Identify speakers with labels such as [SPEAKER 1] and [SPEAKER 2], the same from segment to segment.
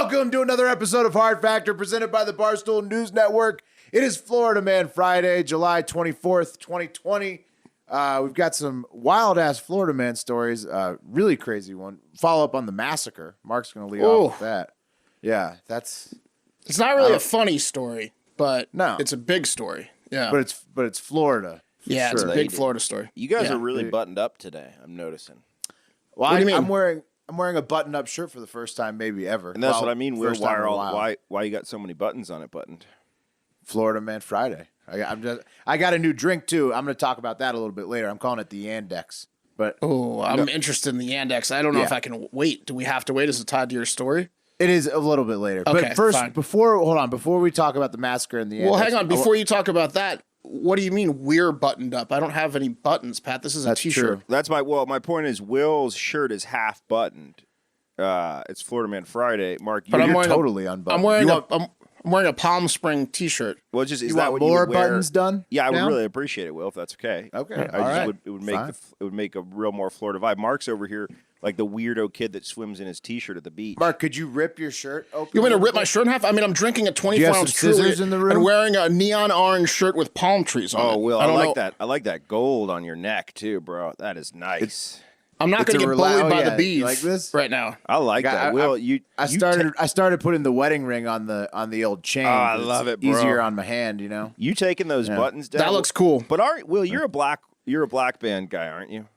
[SPEAKER 1] Welcome to another episode of Hard Factor presented by the Barstool News Network. It is Florida Man Friday, July 24th, 2020. We've got some wild-ass Florida Man stories. Really crazy one. Follow up on the massacre. Mark's going to lead off with that. Yeah, that's...
[SPEAKER 2] It's not really a funny story, but
[SPEAKER 1] no,
[SPEAKER 2] it's a big story. Yeah.
[SPEAKER 1] But it's Florida.
[SPEAKER 2] Yeah, it's a big Florida story.
[SPEAKER 3] You guys are really buttoned up today, I'm noticing.
[SPEAKER 1] Well, what do you mean? I'm wearing a button-up shirt for the first time maybe ever.
[SPEAKER 3] And that's what I mean. Why you got so many buttons on it buttoned?
[SPEAKER 1] Florida Man Friday. I got a new drink too. I'm going to talk about that a little bit later. I'm calling it the Yandex. But
[SPEAKER 2] I'm interested in the Yandex. I don't know if I can wait. Do we have to wait? Is it tied to your story?
[SPEAKER 1] It is a little bit later.
[SPEAKER 2] Okay,
[SPEAKER 1] but first,
[SPEAKER 2] fine.
[SPEAKER 1] before we talk about the massacre and the Yandex.
[SPEAKER 2] Well, hang on. Before you talk about that, what do you mean we're buttoned up? I don't have any buttons, Pat. This is a T-shirt.
[SPEAKER 1] True.
[SPEAKER 3] That's my point is Will's shirt is half buttoned. It's Florida Man Friday. Mark, you're
[SPEAKER 1] totally unbuttoned.
[SPEAKER 2] I'm wearing a Palm Spring T-shirt.
[SPEAKER 3] Well, is
[SPEAKER 1] you
[SPEAKER 3] that
[SPEAKER 1] want
[SPEAKER 3] what
[SPEAKER 1] more
[SPEAKER 3] you would wear?
[SPEAKER 1] buttons done?
[SPEAKER 3] Yeah, I would really appreciate it, Will, if that's okay.
[SPEAKER 1] Okay,
[SPEAKER 3] It would make a real more Florida vibe. Mark's over here like the weirdo kid that swims in his T-shirt at the beach.
[SPEAKER 1] Mark, could you rip your shirt open?
[SPEAKER 2] You want me to rip my shirt in half? I mean, I'm drinking a 24-ounce
[SPEAKER 1] scissors in the room?
[SPEAKER 2] and wearing a neon orange shirt with palm trees on it.
[SPEAKER 3] Oh, Will, I like that. I like that gold on your neck too, bro. That is nice.
[SPEAKER 2] I'm not going to get bullied by the bees
[SPEAKER 1] like this
[SPEAKER 2] right now.
[SPEAKER 3] I like that. Will,
[SPEAKER 1] I started putting the wedding ring on the old chain.
[SPEAKER 3] Oh, I love it, bro.
[SPEAKER 1] Easier on my hand, you know.
[SPEAKER 3] You taking those buttons down?
[SPEAKER 2] That looks cool.
[SPEAKER 3] But you're a black band guy, aren't you?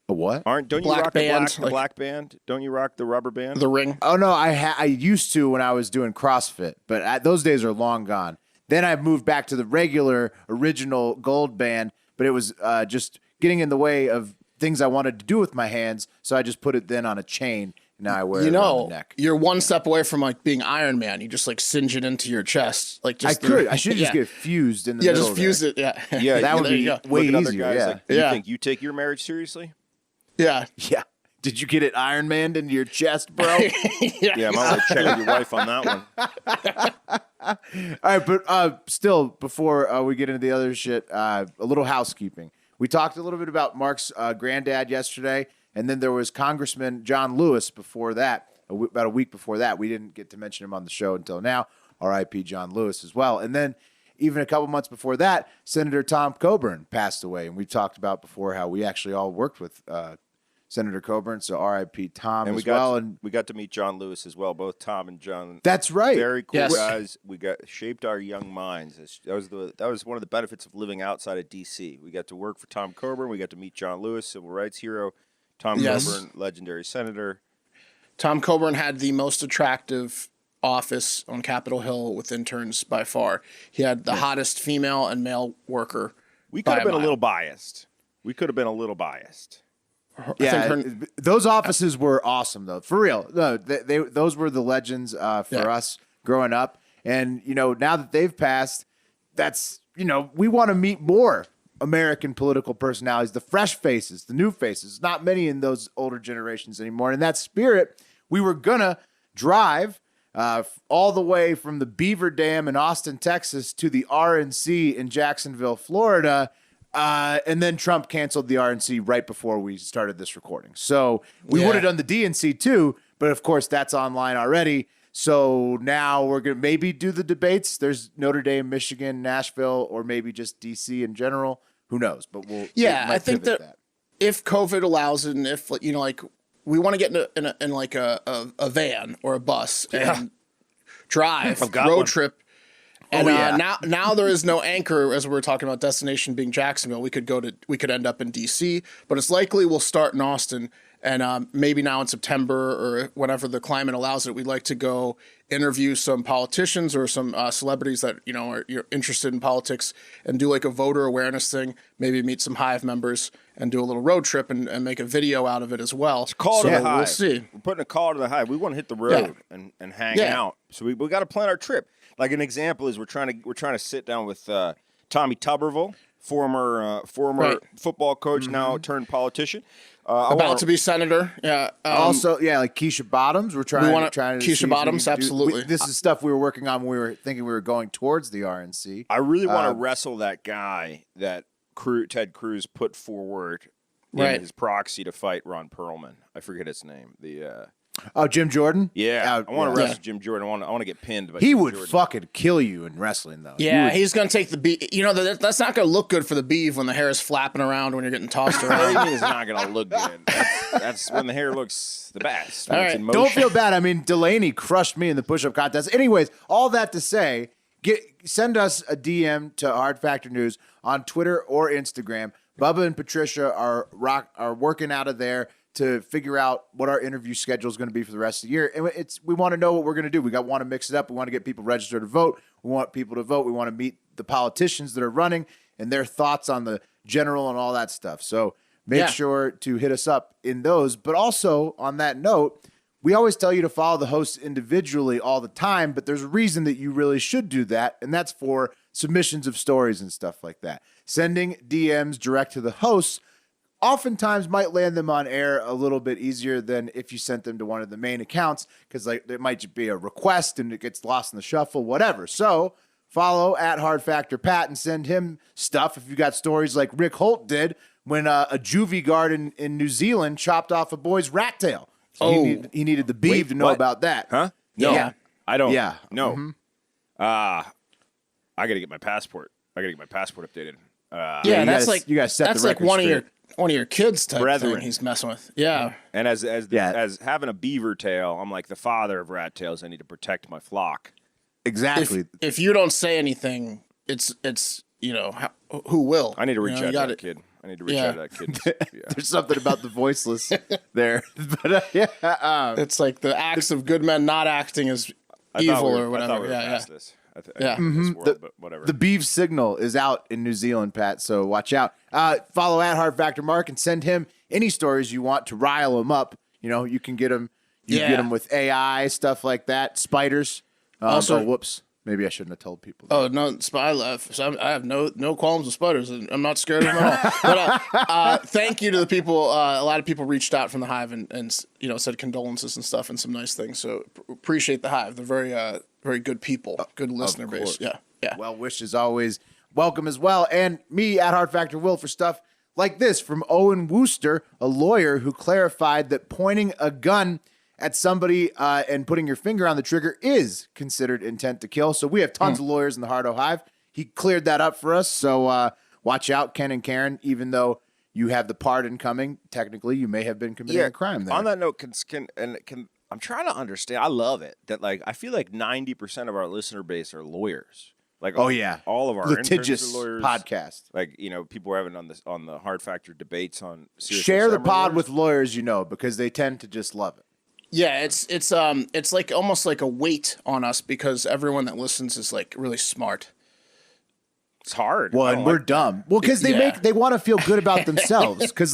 [SPEAKER 1] A what?
[SPEAKER 3] Don't you rock the black band? Don't you rock the rubber band?
[SPEAKER 2] The ring?
[SPEAKER 1] Oh no, I used to when I was doing CrossFit, but those days are long gone. Then I moved back to the regular original gold band, but it was just getting in the way of things I wanted to do with my hands, so I just put it then on a chain. And now I wear it around the neck.
[SPEAKER 2] You're one step away from like being Iron Man. You just like singe it into your chest. Like just
[SPEAKER 1] I should just get fused in the middle.
[SPEAKER 2] Yeah, just fuse it. Yeah,
[SPEAKER 1] yeah, that would be way easier.
[SPEAKER 3] You think you take your marriage seriously?
[SPEAKER 2] Yeah.
[SPEAKER 1] Yeah. Did you get it Iron Man into your chest, bro?
[SPEAKER 3] Yeah, I might want to check with your wife on that
[SPEAKER 1] one. All right, but still, before we get into the other shit, a little housekeeping. We talked a little bit about Mark's granddad yesterday, and then there was Congressman John Lewis before that, about a week before that. We didn't get to mention him on the show until now. R.I.P. John Lewis as well. And then even a couple months before that, Senator Tom Coburn passed away. And we talked about before how we actually all worked with Senator Coburn, so R.I.P. Tom and
[SPEAKER 3] we got to meet John Lewis as well, both Tom and John.
[SPEAKER 1] That's right.
[SPEAKER 3] Very cool guys. We shaped our young minds. That was one of the benefits of living outside of D.C. We got to work for Tom Coburn. We got to meet John Lewis, civil rights hero. Tom Coburn, legendary senator.
[SPEAKER 2] Tom Coburn had the most attractive office on Capitol Hill with interns by far. He had the hottest female and male worker.
[SPEAKER 3] We could have been a little biased.
[SPEAKER 1] Yeah, those offices were awesome, though. For real. No, those were the legends for us growing up. And, now that they've passed, we want to meet more American political personalities, the fresh faces, the new faces. Not many in those older generations anymore. In that spirit, we were going to drive all the way from the Beaver Dam in Austin, Texas, to the RNC in Jacksonville, Florida. And then Trump canceled the RNC right before we started this recording. So we would have done the DNC too, but of course that's online already. So now we're going to maybe do the debates. There's Notre Dame, Michigan, Nashville, or maybe just DC in general. Who knows? But
[SPEAKER 2] I think that if COVID allows it, and if we want to get in like a van or a bus and drive road trip. And now there is no anchor, as we were talking about destination being Jacksonville. We could end up in DC, but it's likely we'll start in Austin, and maybe now in September or whenever the climate allows it, we'd like to go interview some politicians or some celebrities that you're interested in politics, and do like a voter awareness thing. Maybe meet some Hive members and do a little road trip and make a video out of it as well.
[SPEAKER 3] It's a call to the Hive.
[SPEAKER 2] We'll see.
[SPEAKER 3] We're putting a call to the Hive. We want to hit the road and hang out. So we got to plan our trip. Like an example is we're trying to sit down with Tommy Tuberville, former football coach, now turned politician,
[SPEAKER 2] about to be senator. Yeah.
[SPEAKER 1] Also, like Keisha Bottoms. We're trying to
[SPEAKER 2] Keisha Bottoms, absolutely.
[SPEAKER 1] This is stuff we were working on when we were thinking we were going towards the RNC.
[SPEAKER 3] I really want to wrestle that guy that Ted Cruz put forward in his proxy to fight Ron Perlman. I forget his name.
[SPEAKER 1] Oh, Jim Jordan?
[SPEAKER 3] Yeah, I want to wrestle Jim Jordan. I want to get pinned.
[SPEAKER 1] He would fucking kill you in wrestling, though.
[SPEAKER 2] Yeah, he's going to take the beef. You know, that's not going to look good for the beef when the hair is flapping around when you're getting tossed around.
[SPEAKER 3] What do you mean it's not going to look good? That's when the hair looks the best.
[SPEAKER 2] All right.
[SPEAKER 1] Don't feel bad. I mean, Delaney crushed me in the push-up contest. Anyways, all that to say, send us a DM to Hard Factor News on Twitter or Instagram. Bubba and Patricia are working out of there to figure out what our interview schedule is going to be for the rest of the year. And we want to know what we're going to do. We want to mix it up. We want to get people registered to vote. We want people to vote. We want to meet the politicians that are running and their thoughts on the general and all that stuff. So make sure to hit us up in those. But also on that note, we always tell you to follow the hosts individually all the time, but there's a reason that you really should do that, and that's for submissions of stories and stuff like that. Sending DMs direct to the hosts oftentimes might land them on air a little bit easier than if you sent them to one of the main accounts, because like there might be a request and it gets lost in the shuffle, whatever. So follow at Hard Factor Pat and send him stuff if you got stories like Rick Holt did when a juvie guard in New Zealand chopped off a boy's rat tail. So he needed the beef to know about that.
[SPEAKER 3] Huh? No,
[SPEAKER 2] yeah.
[SPEAKER 3] I don't.
[SPEAKER 1] Yeah.
[SPEAKER 3] No. Mm-hmm. I got to get my passport. I got to get my passport updated.
[SPEAKER 2] That's like
[SPEAKER 1] you guys set
[SPEAKER 2] that's
[SPEAKER 1] the
[SPEAKER 2] like
[SPEAKER 1] record
[SPEAKER 2] one of your kids type
[SPEAKER 3] Brethren.
[SPEAKER 2] thing he's messing with. Yeah.
[SPEAKER 3] And as having a beaver tail, I'm like the father of rat tails. I need to protect my flock.
[SPEAKER 1] Exactly.
[SPEAKER 2] If you don't say anything, it's you know who will.
[SPEAKER 3] I need to reach out to that kid. I need to reach out to that kid. Yeah.
[SPEAKER 1] There's something about the voiceless there. But
[SPEAKER 2] it's like the acts of good men not acting as evil or whatever.
[SPEAKER 3] This. But whatever.
[SPEAKER 1] The beef signal is out in New Zealand, Pat, so watch out. Follow at Hard Factor Mark and send him any stories you want to rile him up. You know, you can get him. Get him with AI, stuff like that. Spiders. Also, whoops. Maybe I shouldn't have told people that.
[SPEAKER 2] Oh, no, I have no qualms with spiders, and I'm not scared of them at all. But thank you to the people. A lot of people reached out from the Hive and said condolences and stuff and some nice things. So appreciate the Hive. They're very good people, good listener base. Yeah.
[SPEAKER 1] Well wishes always welcome as well. And me at Hard Factor Will for stuff like this from Owen Wooster, a lawyer who clarified that pointing a gun at somebody and putting your finger on the trigger is considered intent to kill. So we have tons of lawyers in the Hardo Hive. He cleared that up for us. So watch out, Ken and Karen, even though you have the pardon coming, technically you may have been committing a crime there.
[SPEAKER 3] On that note, I'm trying to understand. I love it that I feel like 90% of our listener base are lawyers. Like all of our
[SPEAKER 1] litigious
[SPEAKER 3] lawyers,
[SPEAKER 1] podcast.
[SPEAKER 3] Like people are having on the Hard Factor debates on Serious
[SPEAKER 1] Share the pod
[SPEAKER 3] lawyers.
[SPEAKER 1] with lawyers because they tend to just love it.
[SPEAKER 2] Yeah, it's like almost like a weight on us because everyone that listens is like really smart.
[SPEAKER 3] It's hard.
[SPEAKER 1] Well, and we're dumb. Well, because they want to feel good about themselves. Because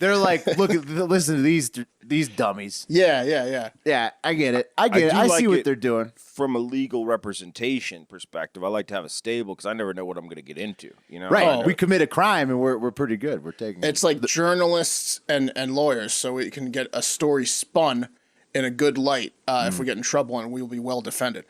[SPEAKER 1] they're like, listen to these dummies.
[SPEAKER 2] Yeah.
[SPEAKER 1] Yeah, I get it. I see what they're doing.
[SPEAKER 3] From a legal representation perspective, I like to have a stable because I never know what I'm going to get into. You know,
[SPEAKER 1] right? We commit a crime and we're pretty good. We're taking.
[SPEAKER 2] It's like journalists and lawyers, so we can get a story spun in a good light if we get in trouble, and we will be well defended.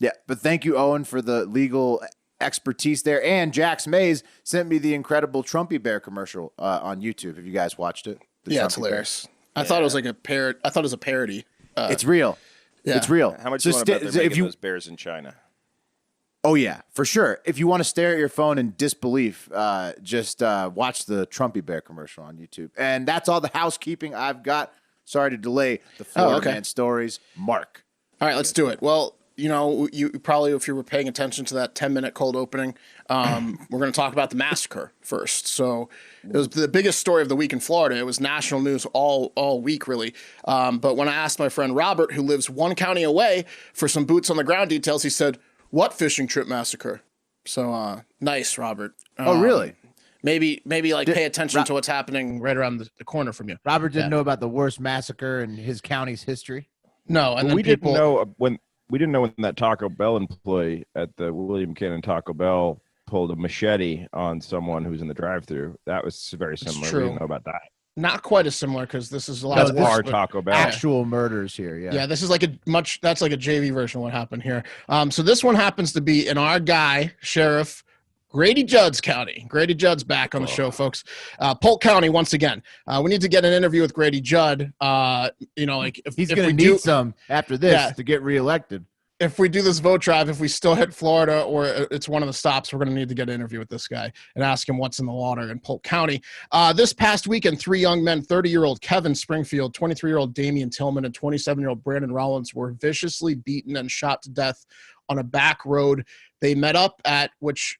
[SPEAKER 1] Yeah, but thank you, Owen, for the legal expertise there. And Jax Mays sent me the incredible Trumpy Bear commercial on YouTube. Have you guys watched it?
[SPEAKER 2] It's hilarious. I thought it was like a parrot. I thought it was a parody.
[SPEAKER 1] It's real. Yeah. It's real.
[SPEAKER 3] How much do you want to bet they're making those bears in China?
[SPEAKER 1] Oh, yeah, for sure. If you want to stare at your phone in disbelief, just watch the Trumpy Bear commercial on YouTube. And that's all the housekeeping I've got. Sorry to delay the Florida Man stories. Mark.
[SPEAKER 2] All right, let's do it. Well, you probably, if you were paying attention to that 10-minute cold opening, we're going to talk about the massacre first. So it was the biggest story of the week in Florida. It was national news all week, really. But when I asked my friend Robert, who lives one county away, for some boots on the ground details, he said, "What fishing trip massacre?" So nice, Robert.
[SPEAKER 1] Oh, really?
[SPEAKER 2] Maybe pay attention to what's happening right around the corner from you.
[SPEAKER 4] Robert didn't know about the worst massacre in his county's history.
[SPEAKER 2] No, and then
[SPEAKER 5] didn't know when that Taco Bell employee at the William Cannon Taco Bell pulled a machete on someone who's in the drive-thru. That was very similar. We didn't know about that.
[SPEAKER 2] Not quite as similar because this is a lot
[SPEAKER 5] of our Taco Bell.
[SPEAKER 4] Actual murders here, yeah.
[SPEAKER 2] Yeah, this is that's like a JV version of what happened here. So this one happens to be in our guy, Sheriff Grady Judd's County. Grady Judd's back on the show, folks. Polk County once again. We need to get an interview with Grady Judd. If
[SPEAKER 1] he's going to need some after this to get reelected.
[SPEAKER 2] If we do this vote drive, if we still hit Florida or it's one of the stops, we're going to need to get an interview with this guy and ask him what's in the water in Polk County. This past weekend, 3 young men, 30-year-old Kevin Springfield, 23-year-old Damian Tillman, and 27-year-old Brandon Rollins were viciously beaten and shot to death on a back road they met up at, which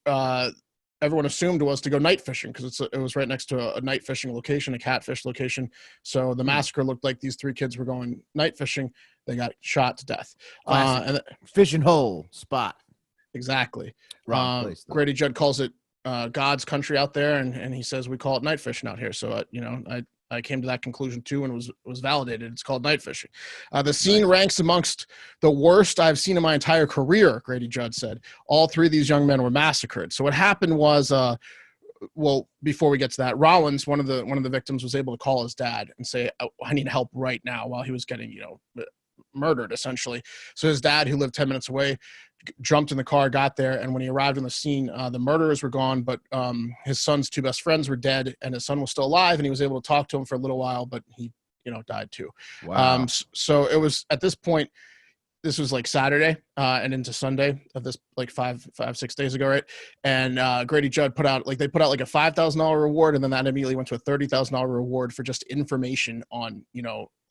[SPEAKER 2] everyone assumed was to go night fishing because it was right next to a night fishing location, a catfish location. So the massacre looked like these 3 kids were going night fishing. They got shot to death.
[SPEAKER 1] And fishing hole spot.
[SPEAKER 2] Exactly.
[SPEAKER 1] Wrong place,
[SPEAKER 2] Grady Judd calls it God's country out there, and he says we call it night fishing out here. So, I came to that conclusion too and was validated. It's called night fishing. The scene ranks amongst the worst I've seen in my entire career, Grady Judd said. All 3 of these young men were massacred. So what happened was, before we get to that, Rollins, one of the victims, was able to call his dad and say, I need help right now, while he was getting, murdered essentially. So his dad, who lived 10 minutes away, jumped in the car, got there, and when he arrived on the scene, the murderers were gone, but his son's 2 best friends were dead, and his son was still alive, and he was able to talk to him for a little while, but he died too.
[SPEAKER 1] Wow.
[SPEAKER 2] So it was at this point, this was like Saturday and into Sunday of this, like 6 days ago, right? And Grady Judd put out like a $5,000 reward, and then that immediately went to a $30,000 reward for just information on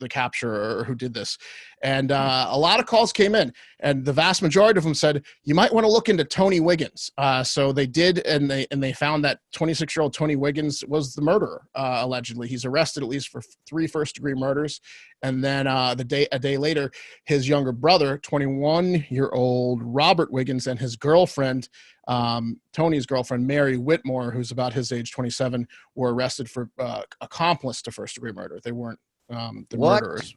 [SPEAKER 2] the capture or who did this. And a lot of calls came in, and the vast majority of them said you might want to look into Tony Wiggins. So they did, and they found that 26-year-old Tony Wiggins was the murderer. Allegedly, he's arrested at least for 3 first-degree murders. And then a day later, his younger brother, 21-year-old Robert Wiggins, and his girlfriend, Tony's girlfriend, Mary Whitmore, who's about his age, 27, were arrested for accomplice to first-degree murder. They weren't the murderers.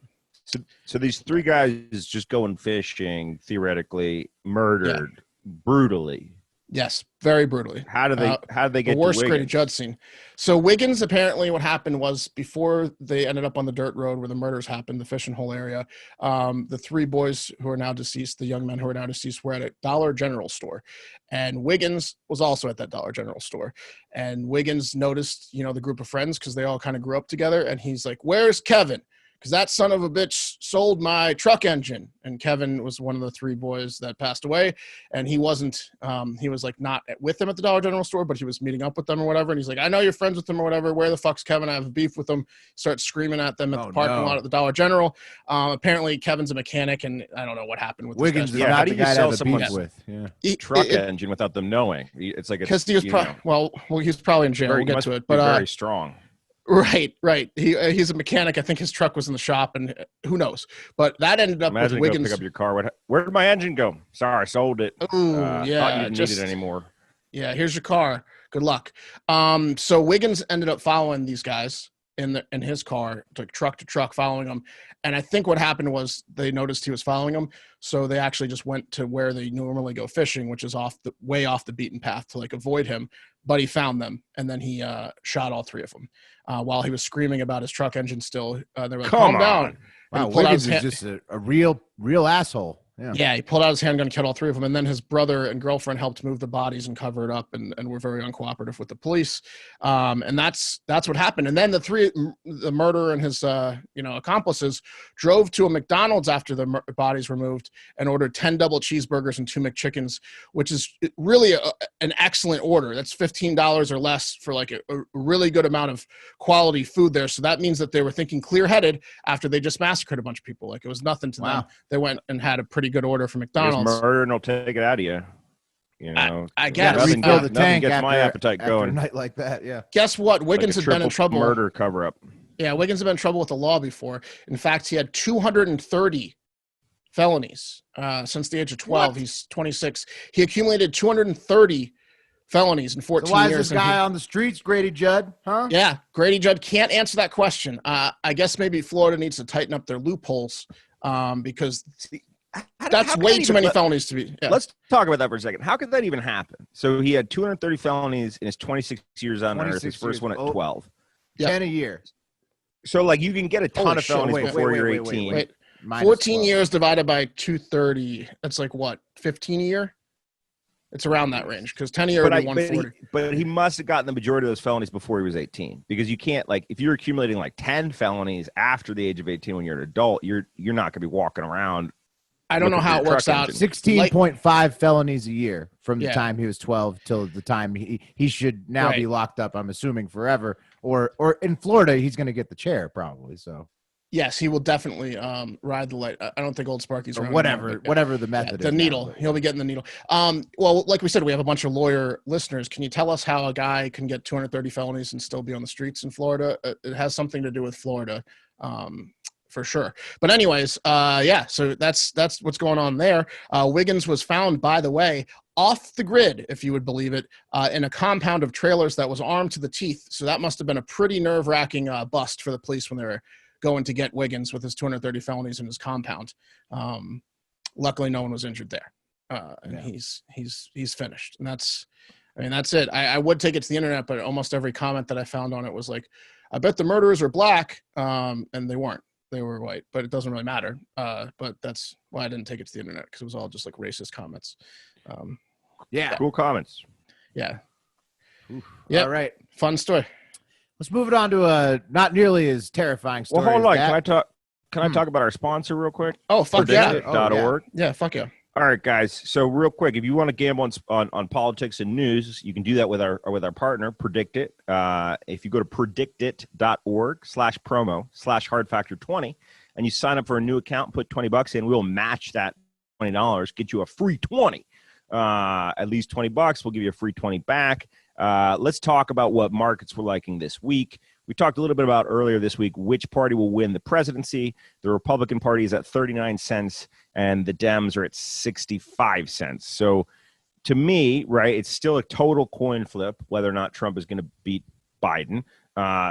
[SPEAKER 5] So these 3 guys just going fishing, theoretically murdered brutally.
[SPEAKER 2] Yes, very brutally.
[SPEAKER 5] How did they get
[SPEAKER 2] the worst
[SPEAKER 5] to
[SPEAKER 2] Grady Judd scene? So Wiggins, apparently what happened was, before they ended up on the dirt road where the murders happened, the fishing hole area, the 3 boys who are now deceased, the young men who are now deceased, were at a Dollar General store. And Wiggins was also at that Dollar General store. And Wiggins noticed, the group of friends, because they all kind of grew up together. And he's like, "Where's Kevin? Because that son of a bitch sold my truck engine." And Kevin was one of the 3 boys that passed away. And he wasn't, he was like not with them at the Dollar General store, but he was meeting up with them or whatever. And he's like, "I know you're friends with them or whatever. Where the fuck's Kevin? I have a beef with him." Starts screaming at them at the parking lot at the Dollar General. Apparently Kevin's a mechanic, and I don't know what happened with
[SPEAKER 1] Wiggins.
[SPEAKER 2] This
[SPEAKER 5] Yeah, how do you sell
[SPEAKER 1] someone
[SPEAKER 5] someone's
[SPEAKER 1] with? Yeah.
[SPEAKER 5] truck engine without them knowing? It's like,
[SPEAKER 2] because he was he's probably in jail. We'll get to it, but
[SPEAKER 5] very strong.
[SPEAKER 2] Right. He's a mechanic. I think his truck was in the shop, and who knows? But that ended up
[SPEAKER 5] Imagine
[SPEAKER 2] with Wiggins.
[SPEAKER 5] Go pick up your car. Where did my engine go? Sorry, I sold it.
[SPEAKER 2] Ooh,
[SPEAKER 5] Thought you didn't need it anymore.
[SPEAKER 2] Yeah, here's your car. Good luck. So Wiggins ended up following these guys in his car, like truck to truck, following them. And I think what happened was they noticed he was following them, so they actually just went to where they normally go fishing, which is way off the beaten path, to like avoid him. But he found them, and then he shot all 3 of them while he was screaming about his truck engine. Still, they were like, "Calm down!"
[SPEAKER 1] Wow, Wiggins is just a real asshole.
[SPEAKER 2] Yeah, he pulled out his handgun, killed all 3 of them, and then his brother and girlfriend helped move the bodies and cover it up, and were very uncooperative with the police. And that's what happened. And then the murderer and his accomplices drove to a McDonald's after the bodies were moved and ordered 10 double cheeseburgers and 2 McChickens, which is really an excellent order. That's $15 or less for like a really good amount of quality food there. So that means that they were thinking clear-headed after they just massacred a bunch of people. Like, it was nothing to them. They went and had a pretty good order from McDonald's.
[SPEAKER 5] Murder and they'll take it out of you.
[SPEAKER 2] I guess.
[SPEAKER 5] Nothing
[SPEAKER 1] Refill the tank
[SPEAKER 5] gets
[SPEAKER 1] after,
[SPEAKER 5] my appetite
[SPEAKER 1] after
[SPEAKER 5] going.
[SPEAKER 1] a night like that, yeah.
[SPEAKER 2] Guess what? Wiggins had been in trouble.
[SPEAKER 5] Murder cover up.
[SPEAKER 2] Yeah, Wiggins had been in trouble with the law before. In fact, he had 230 felonies since the age of 12. What? He's 26. He accumulated 230 felonies in 14 years.
[SPEAKER 1] So why is this guy on the streets, Grady Judd? Huh?
[SPEAKER 2] Yeah, Grady Judd can't answer that question. I guess maybe Florida needs to tighten up their loopholes because that's way too many felonies to be. Yeah.
[SPEAKER 5] Let's talk about that for a second. How could that even happen? So he had 230 felonies in his 26 years on Earth. His first one at 12.
[SPEAKER 1] 10 a year.
[SPEAKER 5] So, like, you can get a ton of felonies before you're 18.
[SPEAKER 2] Wait. 14 years divided by 230. That's like what? 15 a year? It's around that range because 10-year would be 140.
[SPEAKER 5] But he must have gotten the majority of those felonies before he was 18, because you can't, like, if you're accumulating like 10 felonies after the age of 18 when you're an adult, you're not going to be walking around.
[SPEAKER 2] I don't know how it works out.
[SPEAKER 4] 16.5 felonies a year from the time he was 12 till the time he should now be locked up, I'm assuming forever, or in Florida he's going to get the chair probably. So
[SPEAKER 2] yes, he will definitely ride the light. I don't think Old Sparky's around
[SPEAKER 4] whatever the method is.
[SPEAKER 2] The needle. He'll be getting the needle. Well, like we said, we have a bunch of lawyer listeners. Can you tell us how a guy can get 230 felonies and still be on the streets in Florida? It has something to do with Florida. For sure. But anyways, so that's what's going on there. Wiggins was found, by the way, off the grid, if you would believe it, in a compound of trailers that was armed to the teeth. So that must have been a pretty nerve-wracking bust for the police when they were going to get Wiggins with his 230 felonies in his compound. Luckily, no one was injured there. And he's finished. And that's it. I would take it to the internet, but almost every comment that I found on it was like, I bet the murderers are black. And they weren't. They were white, but it doesn't really matter. But that's why I didn't take it to the internet, because it was all just like racist comments.
[SPEAKER 5] Cool comments.
[SPEAKER 2] Yeah.
[SPEAKER 4] All right.
[SPEAKER 2] Fun story.
[SPEAKER 4] Let's move it on to a not nearly as terrifying story.
[SPEAKER 5] Well, hold on.
[SPEAKER 4] as that.
[SPEAKER 5] Can I talk about our sponsor real quick?
[SPEAKER 2] Oh, fuck yeah.
[SPEAKER 5] Predict.org.
[SPEAKER 2] Yeah, fuck yeah.
[SPEAKER 5] All right, guys. So real quick, if you want to gamble on politics and news, you can do that with our partner, Predict It. If you go to predictit.org/promo/hardfactor20 and you sign up for a new account, put $20 in, we'll match that $20, get you a free 20. At least $20, we'll give you a free 20 back. Let's talk about what markets we're liking this week. We talked a little bit about earlier this week which party will win the presidency. The Republican Party is at 39 cents and the Dems are at 65 cents. So to me, right, it's still a total coin flip whether or not Trump is going to beat Biden.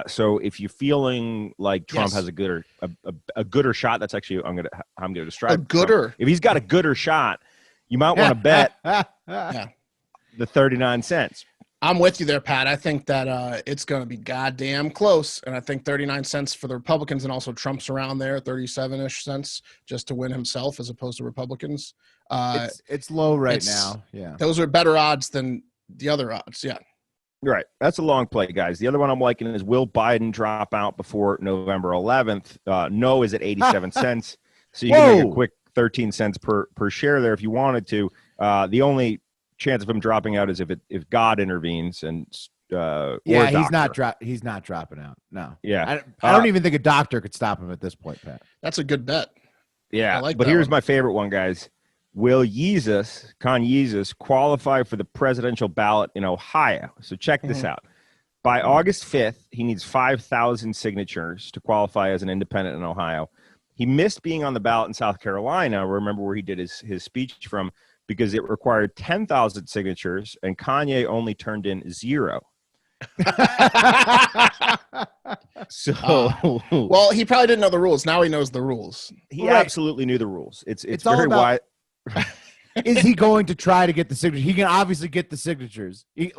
[SPEAKER 5] So if you're feeling like Trump has a gooder shot, that's actually I'm going to describe
[SPEAKER 2] a gooder.
[SPEAKER 5] Trump. If he's got a gooder shot, you might want to bet the 39 cents.
[SPEAKER 2] I'm with you there, Pat. I think that it's going to be goddamn close. And I think 39 cents for the Republicans, and also Trump's around there, 37-ish cents just to win himself as opposed to Republicans.
[SPEAKER 4] It's low right now. Yeah.
[SPEAKER 2] Those are better odds than the other odds. Yeah.
[SPEAKER 5] Right. That's a long play, guys. The other one I'm liking is, will Biden drop out before November 11th? No is at 87 cents. So you can make a quick 13 cents per share there if you wanted to. The only chance of him dropping out is if God intervenes and
[SPEAKER 4] he's not dropping out. No.
[SPEAKER 5] Yeah.
[SPEAKER 4] I don't even think a doctor could stop him at this point, Pat.
[SPEAKER 2] That's a good bet.
[SPEAKER 5] Yeah.
[SPEAKER 2] I like
[SPEAKER 5] but
[SPEAKER 2] that
[SPEAKER 5] here's
[SPEAKER 2] one.
[SPEAKER 5] my favorite one, guys. Will Conjesus qualify for the presidential ballot in Ohio? So check this out. By August 5th, he needs 5,000 signatures to qualify as an independent in Ohio. He missed being on the ballot in South Carolina. Remember where he did his speech from, because it required 10,000 signatures, and Kanye only turned in 0. So,
[SPEAKER 2] well, he probably didn't know the rules. Now he knows the rules.
[SPEAKER 5] He absolutely knew the rules. It's
[SPEAKER 4] all
[SPEAKER 5] very
[SPEAKER 4] about-
[SPEAKER 5] wide.
[SPEAKER 4] Is he going to try to get the signature? He can obviously get the signatures. He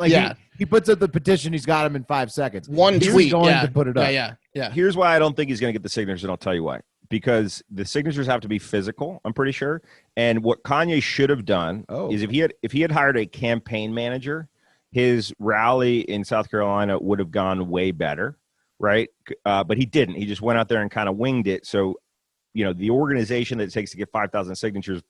[SPEAKER 4] puts up the petition. He's got him in 5 seconds.
[SPEAKER 2] One tweet.
[SPEAKER 4] He's going to put it up.
[SPEAKER 2] Yeah.
[SPEAKER 5] Here's why I don't think he's going to get the signatures, and I'll tell you why. Because the signatures have to be physical, I'm pretty sure. And what Kanye should have done is if he had hired a campaign manager, his rally in South Carolina would have gone way better, right? But he didn't. He just went out there and kind of winged it. So, the organization that it takes to get 5,000 signatures,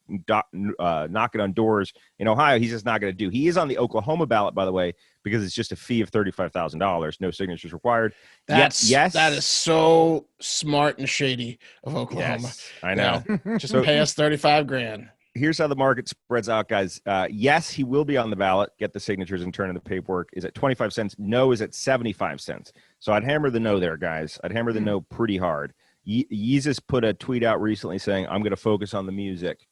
[SPEAKER 5] knocking on doors in Ohio, he's just not going to do. He is on the Oklahoma ballot, by the way, because it's just a fee of $35,000, no signatures required.
[SPEAKER 2] That is so smart and shady of Oklahoma.
[SPEAKER 5] Yes, I know.
[SPEAKER 2] Yeah. Just pay us $35,000.
[SPEAKER 5] Here's how the market spreads out, guys. Yes, he will be on the ballot. Get the signatures and turn in the paperwork. Is at 25 cents. No is at 75 cents. So I'd hammer the no there, guys. I'd hammer the no pretty hard. Yeezus put a tweet out recently saying, "I'm going to focus on the music."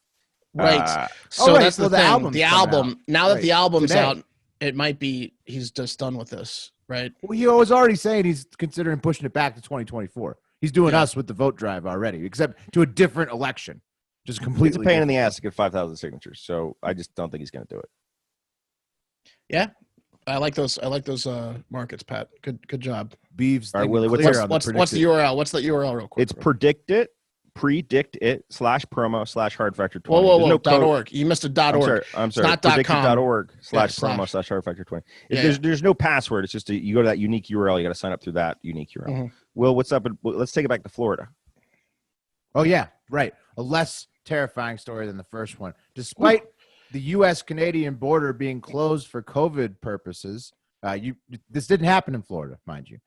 [SPEAKER 2] Right. That's the thing. The album.
[SPEAKER 4] Out.
[SPEAKER 2] Now that the album's
[SPEAKER 4] Today.
[SPEAKER 2] out, it might be he's just done with this, right?
[SPEAKER 4] Well, he was already saying he's considering pushing it back to 2024. He's doing us with the vote drive already, except to a different election. Just completely.
[SPEAKER 5] It's a pain in the ass to get 5,000 signatures, so I just don't think he's going to do it.
[SPEAKER 2] Yeah. I like those markets, Pat. Good job.
[SPEAKER 4] Beeves.
[SPEAKER 5] All right, Willie,
[SPEAKER 2] What's the URL? What's the URL real quick?
[SPEAKER 5] It's predictit/promo/hardfactor20.
[SPEAKER 2] Whoa. .org. You missed a .org.
[SPEAKER 5] I'm sorry.
[SPEAKER 2] It's not .com.
[SPEAKER 5] Predictit.org/promo/hardfactor20. There's no password. It's just you go to that unique URL. You got to sign up through that unique URL.
[SPEAKER 2] Mm-hmm.
[SPEAKER 5] Will, what's up? Let's take it back to Florida.
[SPEAKER 4] Oh, yeah, right. A less terrifying story than the first one. Despite the U.S.-Canadian border being closed for COVID purposes, this didn't happen in Florida, mind you.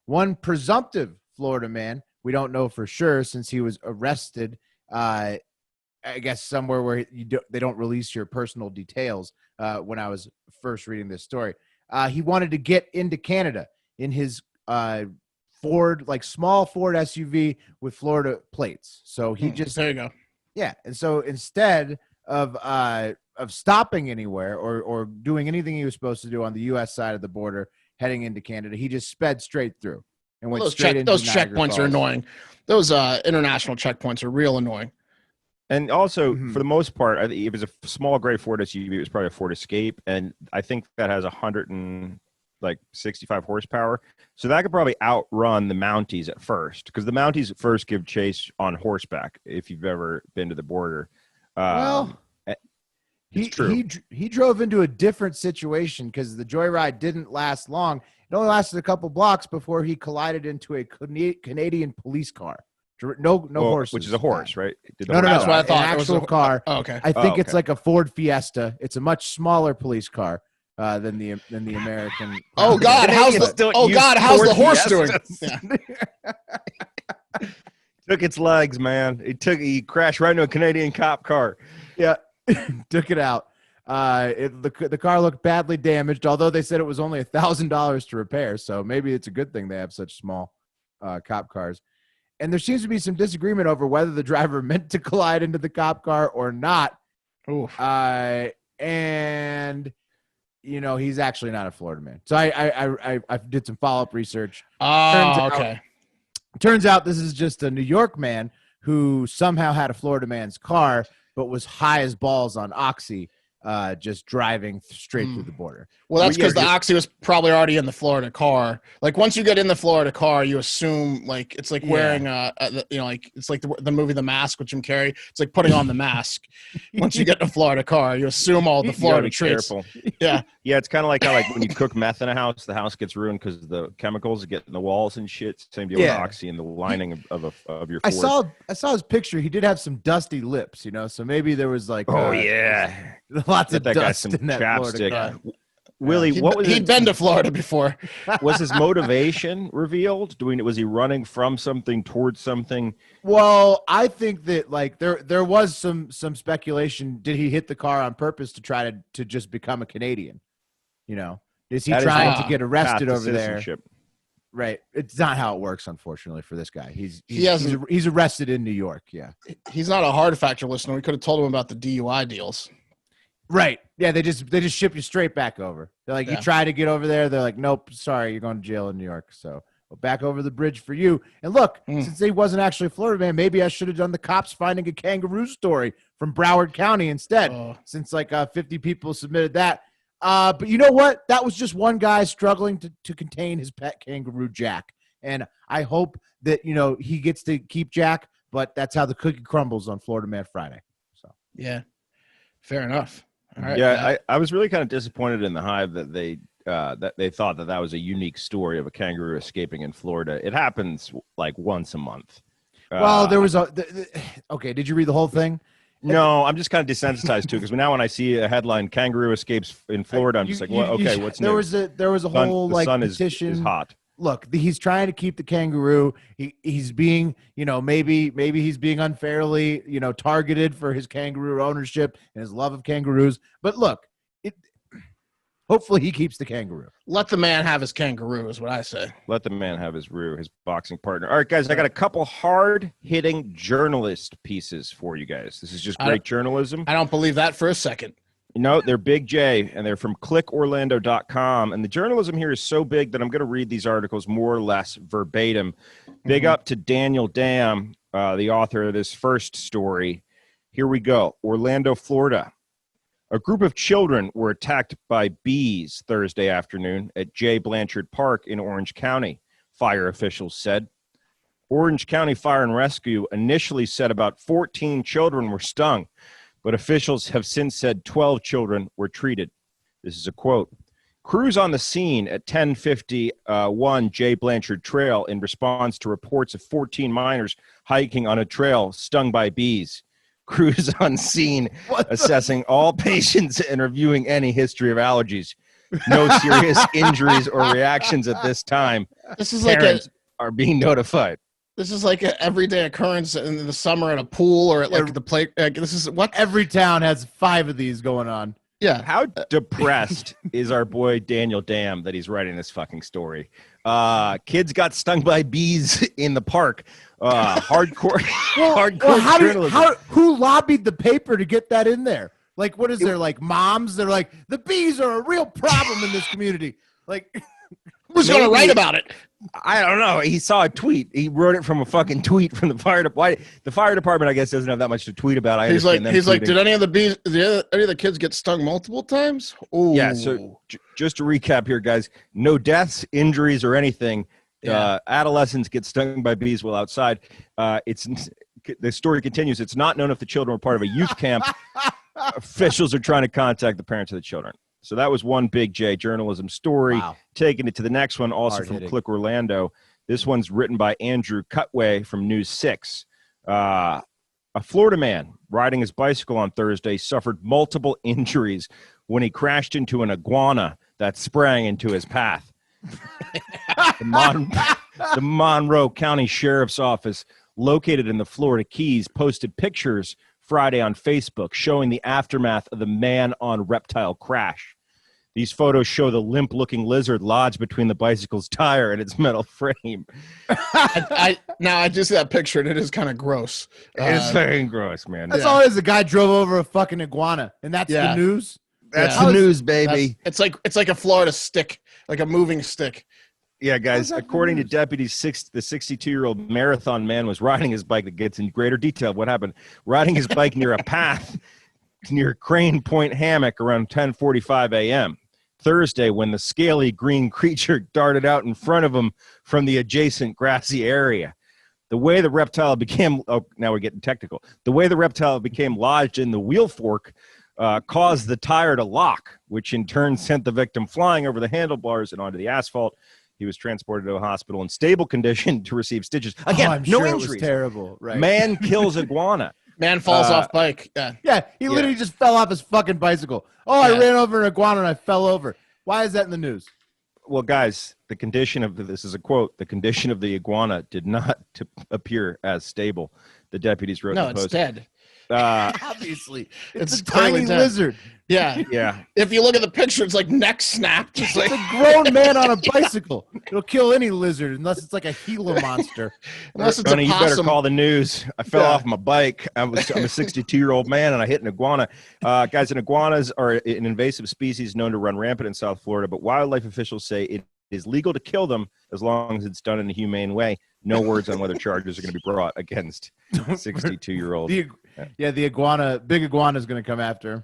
[SPEAKER 4] One presumptive Florida man, we don't know for sure since he was arrested, I guess somewhere where they don't release your personal details when I was first reading this story. He wanted to get into Canada in his small Ford SUV with Florida plates. So he
[SPEAKER 2] there you go.
[SPEAKER 4] Yeah. And so instead of stopping anywhere or doing anything he was supposed to do on the U.S. side of the border heading into Canada, he just sped straight through and went straight into
[SPEAKER 2] those
[SPEAKER 4] Niagara
[SPEAKER 2] checkpoints
[SPEAKER 4] Falls.
[SPEAKER 2] are annoying. Those international checkpoints are real annoying.
[SPEAKER 5] And also, for the most part, I think if it's a small gray Ford SUV, it was probably a Ford Escape, and I think that has 165 horsepower. So that could probably outrun the Mounties at first, because the Mounties at first give chase on horseback. If you've ever been to the border,
[SPEAKER 4] he drove into a different situation because the joyride didn't last long. It only lasted a couple blocks before he collided into a Canadian police car. No horses.
[SPEAKER 5] Which is a horse, right?
[SPEAKER 4] No.
[SPEAKER 2] That's what I thought.
[SPEAKER 4] An actual car.
[SPEAKER 2] Oh, okay.
[SPEAKER 4] I think it's like a Ford Fiesta. It's a much smaller police car than the American.
[SPEAKER 2] Oh God! How's the horse doing?
[SPEAKER 5] Took its legs, man. He crashed right into a Canadian cop car.
[SPEAKER 4] Yeah, took it out. The car looked badly damaged, although they said it was only $1,000 to repair. So maybe it's a good thing they have such small cop cars. And there seems to be some disagreement over whether the driver meant to collide into the cop car or not. And he's actually not a Florida man. So I did some follow-up research. Turns out this is just a New York man who somehow had a Florida man's car, but was high as balls on Oxy, just driving straight through the border.
[SPEAKER 2] Well, that's because the Oxy was probably already in the Florida car. Like once you get in the Florida car, you assume like it's like wearing it's like the movie The Mask with Jim Carrey. It's like putting on the mask. Once you get in a Florida car, you assume all the Florida traits.
[SPEAKER 5] Careful.
[SPEAKER 2] Yeah,
[SPEAKER 5] it's kind of like how when you cook meth in a house, the house gets ruined because the chemicals get in the walls and shit. Same deal with Oxy and the lining of your Ford.
[SPEAKER 4] I saw his picture. He did have some dusty lips, so maybe there was like lots of dust in that Florida car.
[SPEAKER 5] Willie,
[SPEAKER 2] he'd been to Florida before.
[SPEAKER 5] Was his motivation revealed? Was he running from something towards something?
[SPEAKER 4] Well, I think that there was some speculation. Did he hit the car on purpose to try to just become a Canadian? Is he trying to get arrested over there? Right. It's not how it works, unfortunately, for this guy. He's arrested in New York. Yeah.
[SPEAKER 2] He's not a hard factor listener. We could have told him about the DUI deals.
[SPEAKER 4] Right. Yeah, they just ship you straight back over. They're like, you try to get over there. They're like, nope, sorry, you're going to jail in New York. So back over the bridge for you. And look, since he wasn't actually a Florida man, maybe I should have done the cops finding a kangaroo story from Broward County instead, since 50 people submitted that. But you know what? That was just one guy struggling to contain his pet kangaroo, Jack. And I hope that, he gets to keep Jack, but that's how the cookie crumbles on Florida Man Friday. So
[SPEAKER 2] yeah, fair enough. All right,
[SPEAKER 5] yeah, I was really kind of disappointed in the Hive that they thought that was a unique story of a kangaroo escaping in Florida. It happens like once a month.
[SPEAKER 4] Well, there was okay. Did you read the whole thing?
[SPEAKER 5] No, I'm just kind of desensitized to because now when I see a headline "Kangaroo escapes in Florida,. I'm just like, well, okay, what's
[SPEAKER 4] there
[SPEAKER 5] new?
[SPEAKER 4] There was a whole petition.
[SPEAKER 5] Is hot.
[SPEAKER 4] Look, he's trying to keep the kangaroo. He's being, maybe he's being unfairly, targeted for his kangaroo ownership and his love of kangaroos. But look, hopefully he keeps the kangaroo.
[SPEAKER 2] Let the man have his kangaroo is what I say.
[SPEAKER 5] Let the man have his his boxing partner. All right, guys, I got a couple hard-hitting journalist pieces for you guys. This is just great journalism.
[SPEAKER 2] I don't believe that for a second.
[SPEAKER 5] They're Big J, and they're from clickorlando.com. And the journalism here is so big that I'm going to read these articles more or less verbatim. Big up to Daniel Dam, the author of this first story. Here we go. Orlando, Florida. A group of children were attacked by bees Thursday afternoon at J. Blanchard Park in Orange County, fire officials said. Orange County Fire and Rescue initially said about 14 children were stung, but officials have since said 12 children were treated. This is a quote. Crews on the scene at 1051 J. Blanchard Trail in response to reports of 14 minors hiking on a trail stung by bees. Crews on scene assessing all patients and reviewing any history of allergies. No serious injuries or reactions at this time.
[SPEAKER 2] This is
[SPEAKER 5] Parents are being notified.
[SPEAKER 2] This is like an everyday occurrence in the summer at a pool or at like the play. This is what
[SPEAKER 4] Every town has 5 of these going on.
[SPEAKER 2] Yeah.
[SPEAKER 5] How depressed is our boy Daniel Dam that he's writing this fucking story? Kids got stung by bees in the park. Hardcore journalism.
[SPEAKER 4] Who lobbied the paper to get that in there? Like, what is there, like moms? They're like, the bees are a real problem in this community. Like,
[SPEAKER 2] who's going to write about it?
[SPEAKER 5] I don't know. He saw a tweet. He wrote it from a fucking tweet from the fire department. The fire department, I guess, doesn't have that much to tweet about.
[SPEAKER 2] He's like, did any of the kids get stung multiple times? Ooh.
[SPEAKER 5] Yeah. So just to recap here, guys, no deaths, injuries, or anything. Yeah. Adolescents get stung by bees while outside. The story continues. It's not known if the children were part of a youth camp. Officials are trying to contact the parents of the children. So that was one Big J journalism story. Wow. Taking it to the next one, also from Click Orlando. This one's written by Andrew Cutway from News 6. A Florida man riding his bicycle on Thursday suffered multiple injuries when he crashed into an iguana that sprang into his path. The Monroe County Sheriff's Office, located in the Florida Keys, posted pictures Friday on Facebook showing the aftermath of the man-on-reptile crash. These photos show the limp-looking lizard lodged between the bicycle's tire and its metal frame.
[SPEAKER 2] I just see that picture, and it is kind of gross.
[SPEAKER 5] It's very gross, man.
[SPEAKER 4] That's all it is. The guy drove over a fucking iguana, and that's the news?
[SPEAKER 5] That's the news, baby.
[SPEAKER 2] It's like a Florida stick, like a moving stick.
[SPEAKER 5] Yeah, guys, according to deputies, the 62-year-old marathon man was riding his bike. That gets in greater detail of what happened. Riding his bike near a path near Crane Point Hammock around 10:45 a.m. Thursday when the scaly green creature darted out in front of him from the adjacent grassy area. The way the reptile became now we're getting technical. The way the reptile became lodged in the wheel fork caused the tire to lock, which in turn sent the victim flying over the handlebars and onto the asphalt. He was transported to a hospital in stable condition to receive stitches. Again,
[SPEAKER 4] I'm
[SPEAKER 5] no
[SPEAKER 4] sure
[SPEAKER 5] injuries.
[SPEAKER 4] It was terrible. Right?
[SPEAKER 5] Man kills iguana.
[SPEAKER 2] Man falls off bike.
[SPEAKER 4] Yeah, he literally just fell off his fucking bicycle. I ran over an iguana and I fell over. Why is that in the news?
[SPEAKER 5] Well, guys, the condition of this is a quote. The condition of the iguana did not appear as stable. The deputies wrote.
[SPEAKER 2] No,
[SPEAKER 5] in the
[SPEAKER 2] it's
[SPEAKER 5] post.
[SPEAKER 2] Dead.
[SPEAKER 4] Obviously, it's a
[SPEAKER 2] totally
[SPEAKER 4] tiny
[SPEAKER 2] dead.
[SPEAKER 4] lizard.
[SPEAKER 2] Yeah,
[SPEAKER 5] yeah.
[SPEAKER 2] If you look at the picture, it's like neck snapped. It's like
[SPEAKER 4] a grown man on a bicycle. It'll kill any lizard unless it's like a Gila monster.
[SPEAKER 2] Unless it's
[SPEAKER 5] Tony,
[SPEAKER 2] a
[SPEAKER 5] you
[SPEAKER 2] possum.
[SPEAKER 5] better call the news. I fell off my bike. I'm a 62-year-old man, and I hit an iguana. Guys, iguanas are an invasive species known to run rampant in South Florida, but wildlife officials say it is legal to kill them as long as it's done in a humane way. No words on whether charges are going to be brought against 62-year-old.
[SPEAKER 4] The iguana, big iguana is going to come after him.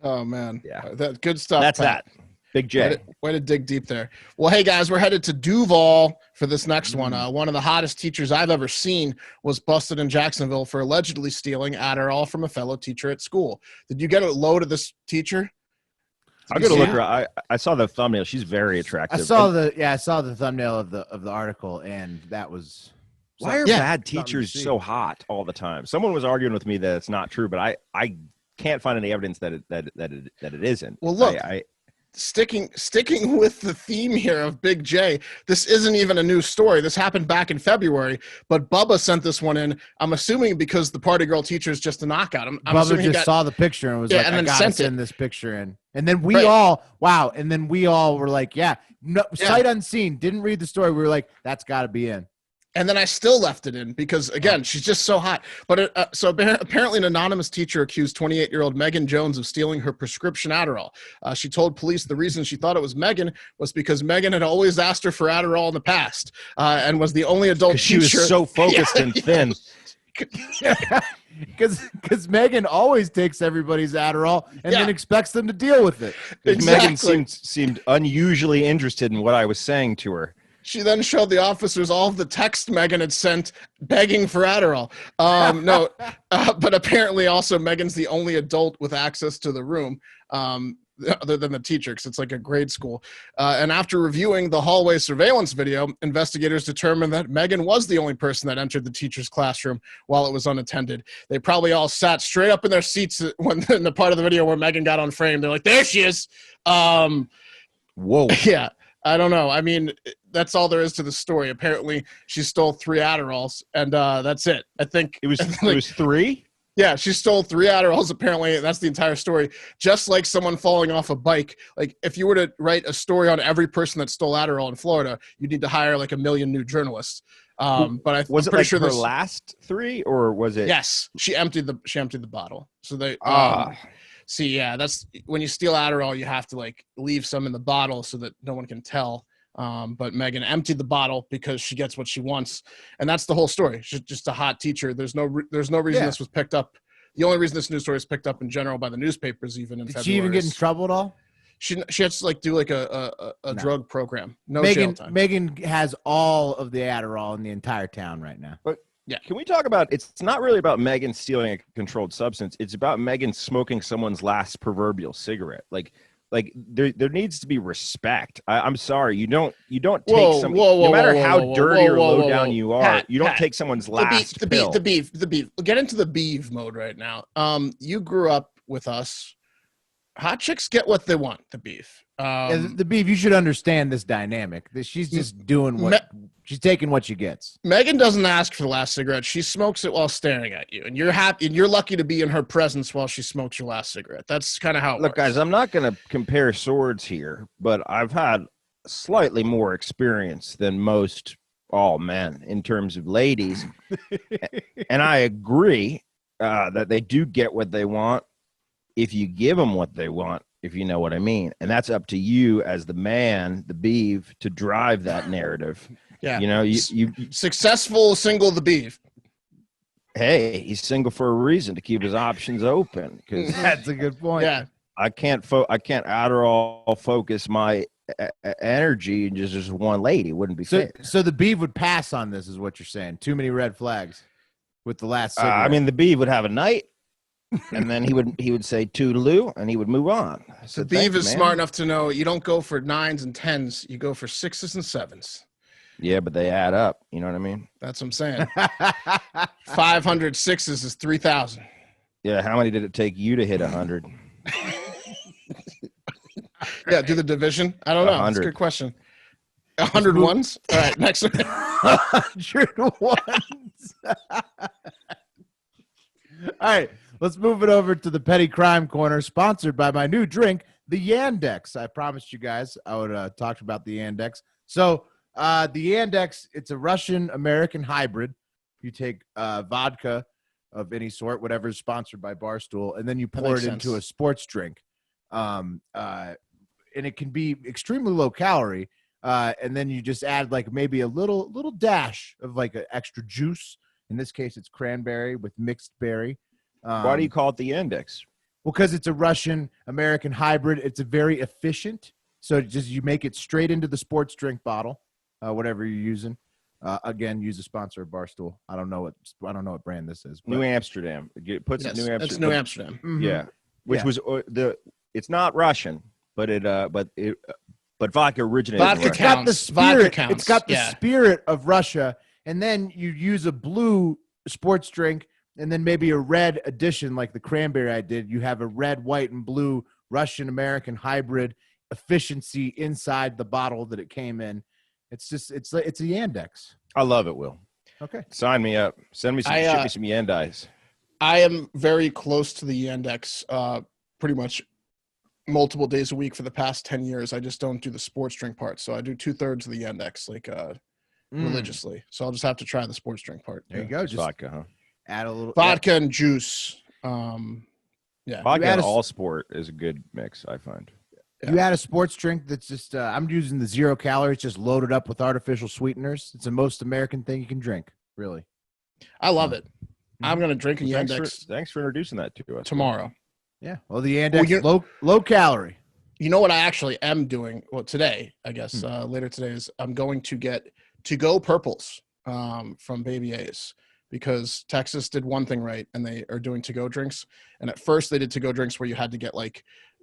[SPEAKER 2] Oh, man.
[SPEAKER 5] Yeah.
[SPEAKER 2] That good stuff.
[SPEAKER 5] That's
[SPEAKER 2] Pat.
[SPEAKER 5] that. Big J.
[SPEAKER 2] Way to dig deep there. Well, hey, guys, we're headed to Duval for this next one. One of the hottest teachers I've ever seen was busted in Jacksonville for allegedly stealing Adderall from a fellow teacher at school. Did you get a load of this teacher?
[SPEAKER 5] I'm gonna look her. I saw the thumbnail. She's very attractive.
[SPEAKER 4] I saw the thumbnail of the article, and that was.
[SPEAKER 5] Why are bad teachers so hot all the time? Someone was arguing with me that it's not true, but I can't find any evidence that it isn't.
[SPEAKER 2] Well, look, sticking with the theme here of Big J, this isn't even a new story. This happened back in February, but Bubba sent this one in. I'm assuming because the party girl teacher is just a knockout.
[SPEAKER 4] Bubba just saw the picture and was like,
[SPEAKER 2] and
[SPEAKER 4] I
[SPEAKER 2] then
[SPEAKER 4] gotta
[SPEAKER 2] sent
[SPEAKER 4] send this picture in. And then we all were like, sight unseen, didn't read the story. We were like, that's got to be in.
[SPEAKER 2] And then I still left it in because, again, she's just so hot. But so apparently an anonymous teacher accused 28-year-old Megan Jones of stealing her prescription Adderall. She told police the reason she thought it was Megan was because Megan had always asked her for Adderall in the past and was the only adult teacher.
[SPEAKER 5] She was so focused and thin.
[SPEAKER 4] Because Megan always takes everybody's Adderall and then expects them to deal with it.
[SPEAKER 5] Exactly. Megan seemed unusually interested in what I was saying to her.
[SPEAKER 2] She then showed the officers all of the text Megan had sent begging for Adderall. No, but apparently also Megan's the only adult with access to the room, other than the teacher, because it's like a grade school. And after reviewing the hallway surveillance video, investigators determined that Megan was the only person that entered the teacher's classroom while it was unattended. They probably all sat straight up in their seats when in the part of the video where Megan got on frame. They're like, there she is.
[SPEAKER 5] Whoa.
[SPEAKER 2] Yeah. I don't know. I mean, that's all there is to the story. Apparently, she stole 3 Adderalls, and that's it. I think
[SPEAKER 5] It was 3?
[SPEAKER 2] Yeah, she stole 3 Adderalls. Apparently, that's the entire story. Just like someone falling off a bike. Like, if you were to write a story on every person that stole Adderall in Florida, you'd need to hire like 1 million new journalists. But I'm
[SPEAKER 5] Was it
[SPEAKER 2] pretty
[SPEAKER 5] like
[SPEAKER 2] sure
[SPEAKER 5] her
[SPEAKER 2] this.
[SPEAKER 5] last 3, or was it?
[SPEAKER 2] Yes, she emptied the bottle. So they.
[SPEAKER 5] Ah.
[SPEAKER 2] See, yeah, that's when you steal Adderall, you have to like leave some in the bottle so that no one can tell. But Megan emptied the bottle because she gets what she wants, and that's the whole story. She's just a hot teacher. There's no reason this was picked up. The only reason this news story is picked up in general by the newspapers, even in
[SPEAKER 4] Did
[SPEAKER 2] February.
[SPEAKER 4] she even get in trouble at all?
[SPEAKER 2] She has to like do like a drug program. No jail time.
[SPEAKER 4] Megan has all of the Adderall in the entire town right now.
[SPEAKER 5] But
[SPEAKER 2] yeah,
[SPEAKER 5] can we talk about? It's not really about Megan stealing a controlled substance. It's about Megan smoking someone's last proverbial cigarette. Like there needs to be respect. I'm sorry, you don't take no matter how dirty or low down you are, you don't take someone's last pill.
[SPEAKER 2] The beef. We'll get into the beef mode right now. You grew up with us. Hot chicks get what they want. The beef.
[SPEAKER 4] The beef. You should understand this dynamic. She's just doing what she's taking what she gets.
[SPEAKER 2] Megan doesn't ask for the last cigarette. She smokes it while staring at you, and you're happy. And you're lucky to be in her presence while she smokes your last cigarette. That's kind of how it
[SPEAKER 5] Look,
[SPEAKER 2] works.
[SPEAKER 5] guys, I'm not going to compare swords here, but I've had slightly more experience than most all men in terms of ladies, and I agree that they do get what they want if you give them what they want, if you know what I mean. And that's up to you as the man, the beef, to drive that narrative.
[SPEAKER 2] Yeah.
[SPEAKER 5] You know, you
[SPEAKER 2] successful single the beef.
[SPEAKER 5] Hey, he's single for a reason, to keep his options open. Because
[SPEAKER 4] That's a good point.
[SPEAKER 2] Yeah.
[SPEAKER 5] I can't Adderall focus my energy in just one lady. It wouldn't be fair.
[SPEAKER 4] So the beef would pass on this, is what you're saying. Too many red flags with the last cigarette.
[SPEAKER 5] I mean, the beef would have a night, and then he would say toodaloo, and he would move on.
[SPEAKER 2] So Beav is smart enough to know you don't go for 9s and 10s, you go for 6s and 7s.
[SPEAKER 5] Yeah, but they add up. You know what I mean?
[SPEAKER 2] That's what I'm saying. 500 6s is 3,000.
[SPEAKER 5] Yeah. How many did it take you to hit 100?
[SPEAKER 2] Yeah, do the division. I don't know. That's a good question. 100 ones? All right, next one.
[SPEAKER 4] 100 ones. All right, let's move it over to the Petty Crime Corner, sponsored by my new drink, the Yandex. I promised you guys I would talk about the Yandex. So the Yandex, it's a Russian-American hybrid. You take vodka of any sort, whatever is sponsored by Barstool, and then you pour it into a sports drink. And it can be extremely low calorie. And then you just add like maybe a little dash of like an extra juice. In this case, it's cranberry with mixed berry.
[SPEAKER 5] Why do you call it the Index?
[SPEAKER 4] Well, because it's a Russian-American hybrid. It's a very efficient. So you make it straight into the sports drink bottle, whatever you're using. Again, use a sponsor of Barstool. I don't know what brand this is.
[SPEAKER 5] New Amsterdam. It puts it New Amsterdam.
[SPEAKER 2] It's New Amsterdam.
[SPEAKER 4] Mm-hmm.
[SPEAKER 5] Yeah, which was it's not Russian, but vodka originated.
[SPEAKER 2] Vodka
[SPEAKER 5] in Russia.
[SPEAKER 2] counts.
[SPEAKER 4] Got the spirit.
[SPEAKER 2] Vodka counts.
[SPEAKER 4] It's got the spirit of Russia, and then you use a blue sports drink, and then maybe a red addition like the cranberry I did. You have a red, white, and blue Russian-American hybrid efficiency inside the bottle that it came in. It's a Yandex.
[SPEAKER 5] I love it, Will.
[SPEAKER 4] Okay.
[SPEAKER 5] Sign me up. Send me some, ship me some Yandex.
[SPEAKER 2] I am very close to the Yandex pretty much multiple days a week for the past 10 years. I just don't do the sports drink part. So I do 2/3 of the Yandex religiously. So I'll just have to try the sports drink part.
[SPEAKER 4] There you go. Just
[SPEAKER 5] Vodka, huh?
[SPEAKER 4] add a little
[SPEAKER 2] Vodka and juice. Yeah.
[SPEAKER 5] Vodka and all sport is a good mix, I find.
[SPEAKER 4] You add a sports drink that's just, I'm using the 0 calories, just loaded up with artificial sweeteners. It's the most American thing you can drink, really.
[SPEAKER 2] I love it. I'm going to drink a Yandex
[SPEAKER 5] Thanks for introducing that to us
[SPEAKER 2] tomorrow.
[SPEAKER 4] Yeah. Well, the Yandex, low calorie.
[SPEAKER 2] You know what I actually am doing? Well, today, I guess, later today is I'm going to get to-go purples from Baby A's, because Texas did one thing right, and they are doing to-go drinks. And at first they did to-go drinks where you had to get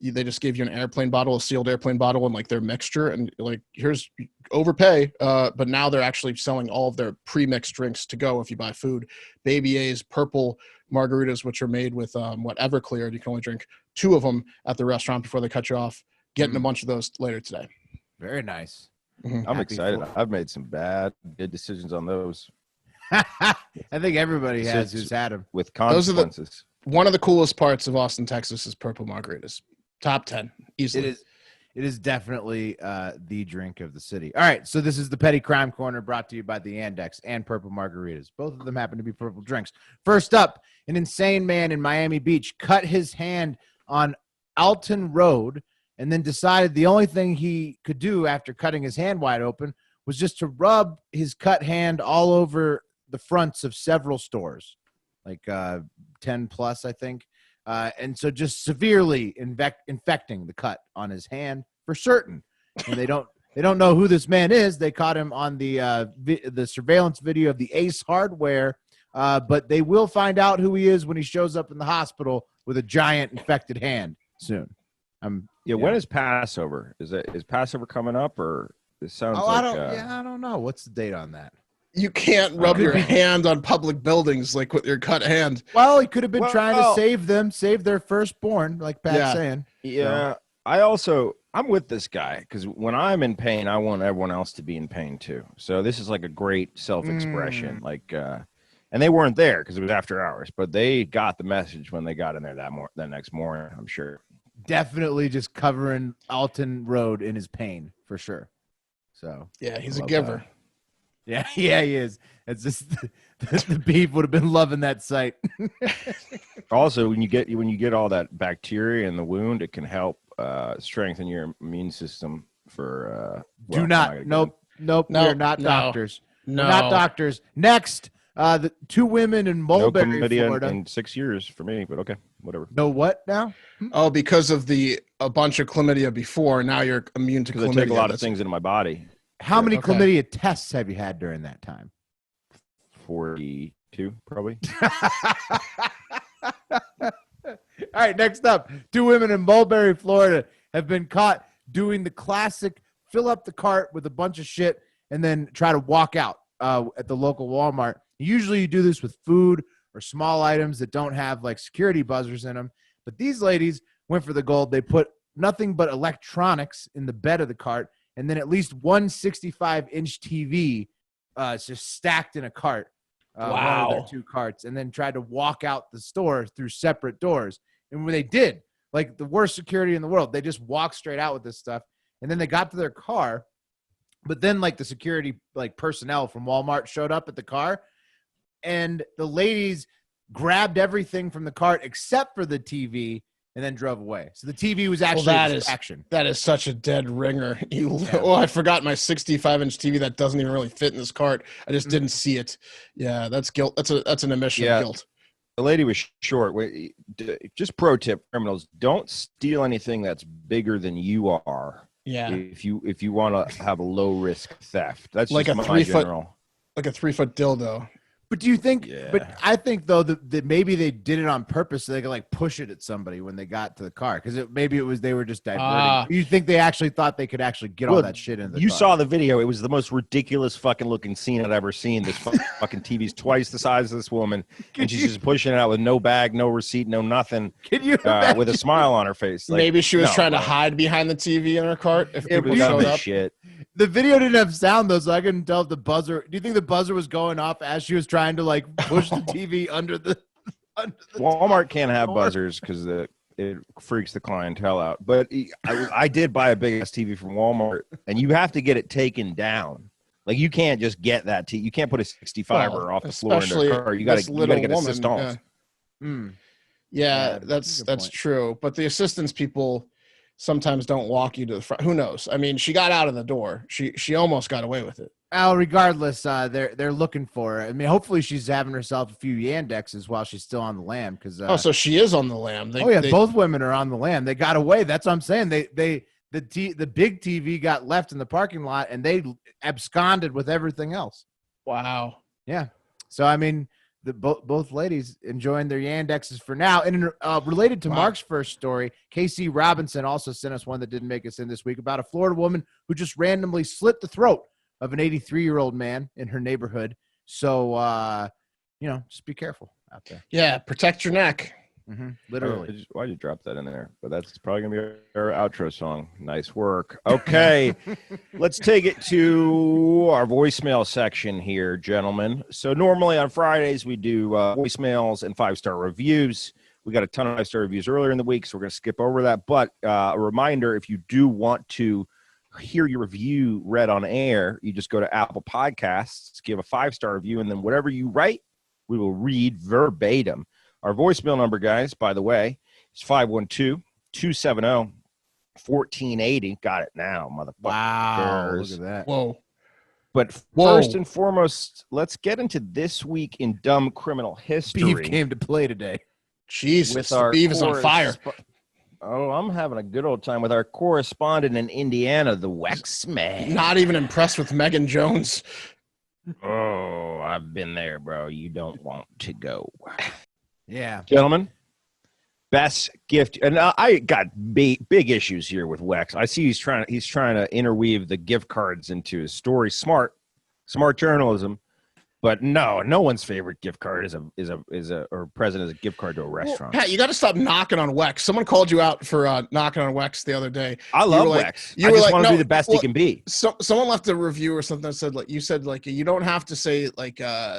[SPEAKER 2] they just gave you an airplane bottle, a sealed airplane bottle, and like their mixture, and like, here's overpay. But now they're actually selling all of their pre-mixed drinks to go if you buy food. Baby A's purple margaritas, which are made with Everclear, and you can only drink 2 of them at the restaurant before they cut you off. Getting a bunch of those later today.
[SPEAKER 4] Very nice.
[SPEAKER 3] I'm excited. I've made some good decisions on those.
[SPEAKER 4] I think everybody has who's had them.
[SPEAKER 3] With consequences.
[SPEAKER 2] One of the coolest parts of Austin, Texas is purple margaritas. Top 10, easily.
[SPEAKER 4] It is definitely the drink of the city. All right, so this is the Petty Crime Corner, brought to you by the Yandex and Purple Margaritas. Both of them happen to be purple drinks. First up, an insane man in Miami Beach cut his hand on Alton Road and then decided the only thing he could do after cutting his hand wide open was just to rub his cut hand all over the fronts of several stores, like 10 plus, I think. And so just severely infecting the cut on his hand for certain. And they don't know who this man is. They caught him on the surveillance video of the Ace Hardware, but they will find out who he is when he shows up in the hospital with a giant infected hand soon.
[SPEAKER 3] When is Passover? Is Passover coming up, or it sounds like?
[SPEAKER 4] I don't know. What's the date on that?
[SPEAKER 2] You can't rub your hand on public buildings like with your cut hand.
[SPEAKER 4] Well, he could have been trying to save their firstborn, like Pat's saying.
[SPEAKER 3] Yeah. I'm with this guy because when I'm in pain, I want everyone else to be in pain too. So this is like a great self-expression. And they weren't there because it was after hours, but they got the message when they got in there that next morning, I'm sure.
[SPEAKER 4] Definitely just covering Alton Road in his pain for sure. So
[SPEAKER 2] yeah, he's a giver.
[SPEAKER 4] Yeah, he is. It's just the beef would have been loving that sight.
[SPEAKER 3] Also, when you get all that bacteria in the wound, it can help strengthen your immune system for.
[SPEAKER 4] We're not doctors. No, we're not doctors. Next, the 2 women in Mulberry, Florida.
[SPEAKER 3] In 6 years for me, but okay, whatever.
[SPEAKER 4] No, what now?
[SPEAKER 2] Oh, because of a bunch of chlamydia before. Now you're immune to chlamydia.
[SPEAKER 3] I take a lot of things into my body.
[SPEAKER 4] How many chlamydia tests have you had during that time?
[SPEAKER 3] 42, probably.
[SPEAKER 4] All right, next up, 2 women in Mulberry, Florida have been caught doing the classic fill up the cart with a bunch of shit and then try to walk out at the local Walmart. Usually you do this with food or small items that don't have like security buzzers in them. But these ladies went for the gold. They put nothing but electronics in the bed of the cart, and then at least one 65-inch TV just stacked in a cart.
[SPEAKER 2] Wow.
[SPEAKER 4] One of their 2 carts, and then tried to walk out the store through separate doors. And when they did, like the worst security in the world, they just walked straight out with this stuff. And then they got to their car, but then like the security personnel from Walmart showed up at the car, and the ladies grabbed everything from the cart except for the TV and then drove away. So the TV was actually a distraction.
[SPEAKER 2] That is such a dead ringer. Oh, I forgot my 65-inch TV that doesn't even really fit in this cart. I just didn't see it. Yeah, that's guilt. That's an admission of guilt.
[SPEAKER 3] The lady was short. Just pro tip, criminals, don't steal anything that's bigger than you are.
[SPEAKER 2] Yeah.
[SPEAKER 3] If you want to have a low risk theft, that's
[SPEAKER 2] like
[SPEAKER 3] just
[SPEAKER 2] a
[SPEAKER 3] my general.
[SPEAKER 2] Like a 3-foot dildo.
[SPEAKER 4] But do you think? Yeah. But I think though that maybe they did it on purpose so they could like push it at somebody when they got to the car, because they were just diverting. You think they actually thought they could actually get all that shit in the car?
[SPEAKER 3] You saw the video; it was the most ridiculous fucking looking scene I'd ever seen. This fucking TV's twice the size of this woman, and she's just pushing it out with no bag, no receipt, no nothing.
[SPEAKER 4] Can you
[SPEAKER 3] with a smile on her face? Like,
[SPEAKER 2] maybe she was trying to hide behind the TV in her cart. If people showed up,
[SPEAKER 3] shit.
[SPEAKER 4] The video didn't have sound though, so I couldn't tell if the buzzer. Do you think the buzzer was going off as she was trying to like push the TV under the
[SPEAKER 3] Walmart can't have buzzers because it freaks the clientele out. But I did buy a big ass TV from Walmart, and you have to get it taken down. Like you can't just get that TV. You can't put a 65er off the floor in their car. You got to get assistance.
[SPEAKER 2] Yeah, that's true. But the assistance people sometimes don't walk you to the front. Who knows? I mean, she got out of the door. She almost got away with it.
[SPEAKER 4] Well, regardless, they're looking for her. I mean, hopefully she's having herself a few Yandexes while she's still on the lam. Because
[SPEAKER 2] so she is on the lam.
[SPEAKER 4] Both women are on the lam. They got away. That's what I'm saying. The big TV got left in the parking lot, and they absconded with everything else.
[SPEAKER 2] Wow.
[SPEAKER 4] Yeah. So I mean, both ladies enjoying their Yandexes for now. And related to Mark's first story, KC Robinson also sent us one that didn't make us in this week about a Florida woman who just randomly slit the throat of an 83-year-old man in her neighborhood. So, just be careful out there.
[SPEAKER 2] Yeah, protect your neck.
[SPEAKER 4] Mm-hmm. Literally.
[SPEAKER 5] Why'd you drop that in there? But that's probably going to be our outro song. Nice work. Okay, let's take it to our voicemail section here, gentlemen. So normally on Fridays, we do voicemails and 5-star reviews. We got a ton of 5-star reviews earlier in the week, so we're going to skip over that. But a reminder, if you do want to hear your review read on air, you just go to Apple Podcasts, give a 5-star review, and then whatever you write, we will read verbatim. Our voicemail number, guys, by the way, is 512-270-1480. Got it now, motherfucker.
[SPEAKER 4] Wow, look at that.
[SPEAKER 2] Whoa.
[SPEAKER 5] But first and foremost, let's get into this week in dumb criminal history.
[SPEAKER 4] Beef came to play today.
[SPEAKER 2] Jesus, Beef is on fire.
[SPEAKER 5] Oh, I'm having a good old time with our correspondent in Indiana, the Wexman.
[SPEAKER 2] Not even impressed with Megan Jones.
[SPEAKER 5] Oh, I've been there, bro. You don't want to go.
[SPEAKER 4] Yeah.
[SPEAKER 5] Gentlemen, best gift. And I got big issues here with Wex. I see he's trying to interweave the gift cards into his story. Smart journalism. But no one's favorite gift card is a present as a gift card to a restaurant.
[SPEAKER 2] Pat, you got to stop knocking on Wex. Someone called you out for knocking on Wex the other day.
[SPEAKER 5] I love Wex. I just want to be the best he can be.
[SPEAKER 2] Someone left a review or something that said you said you don't have to say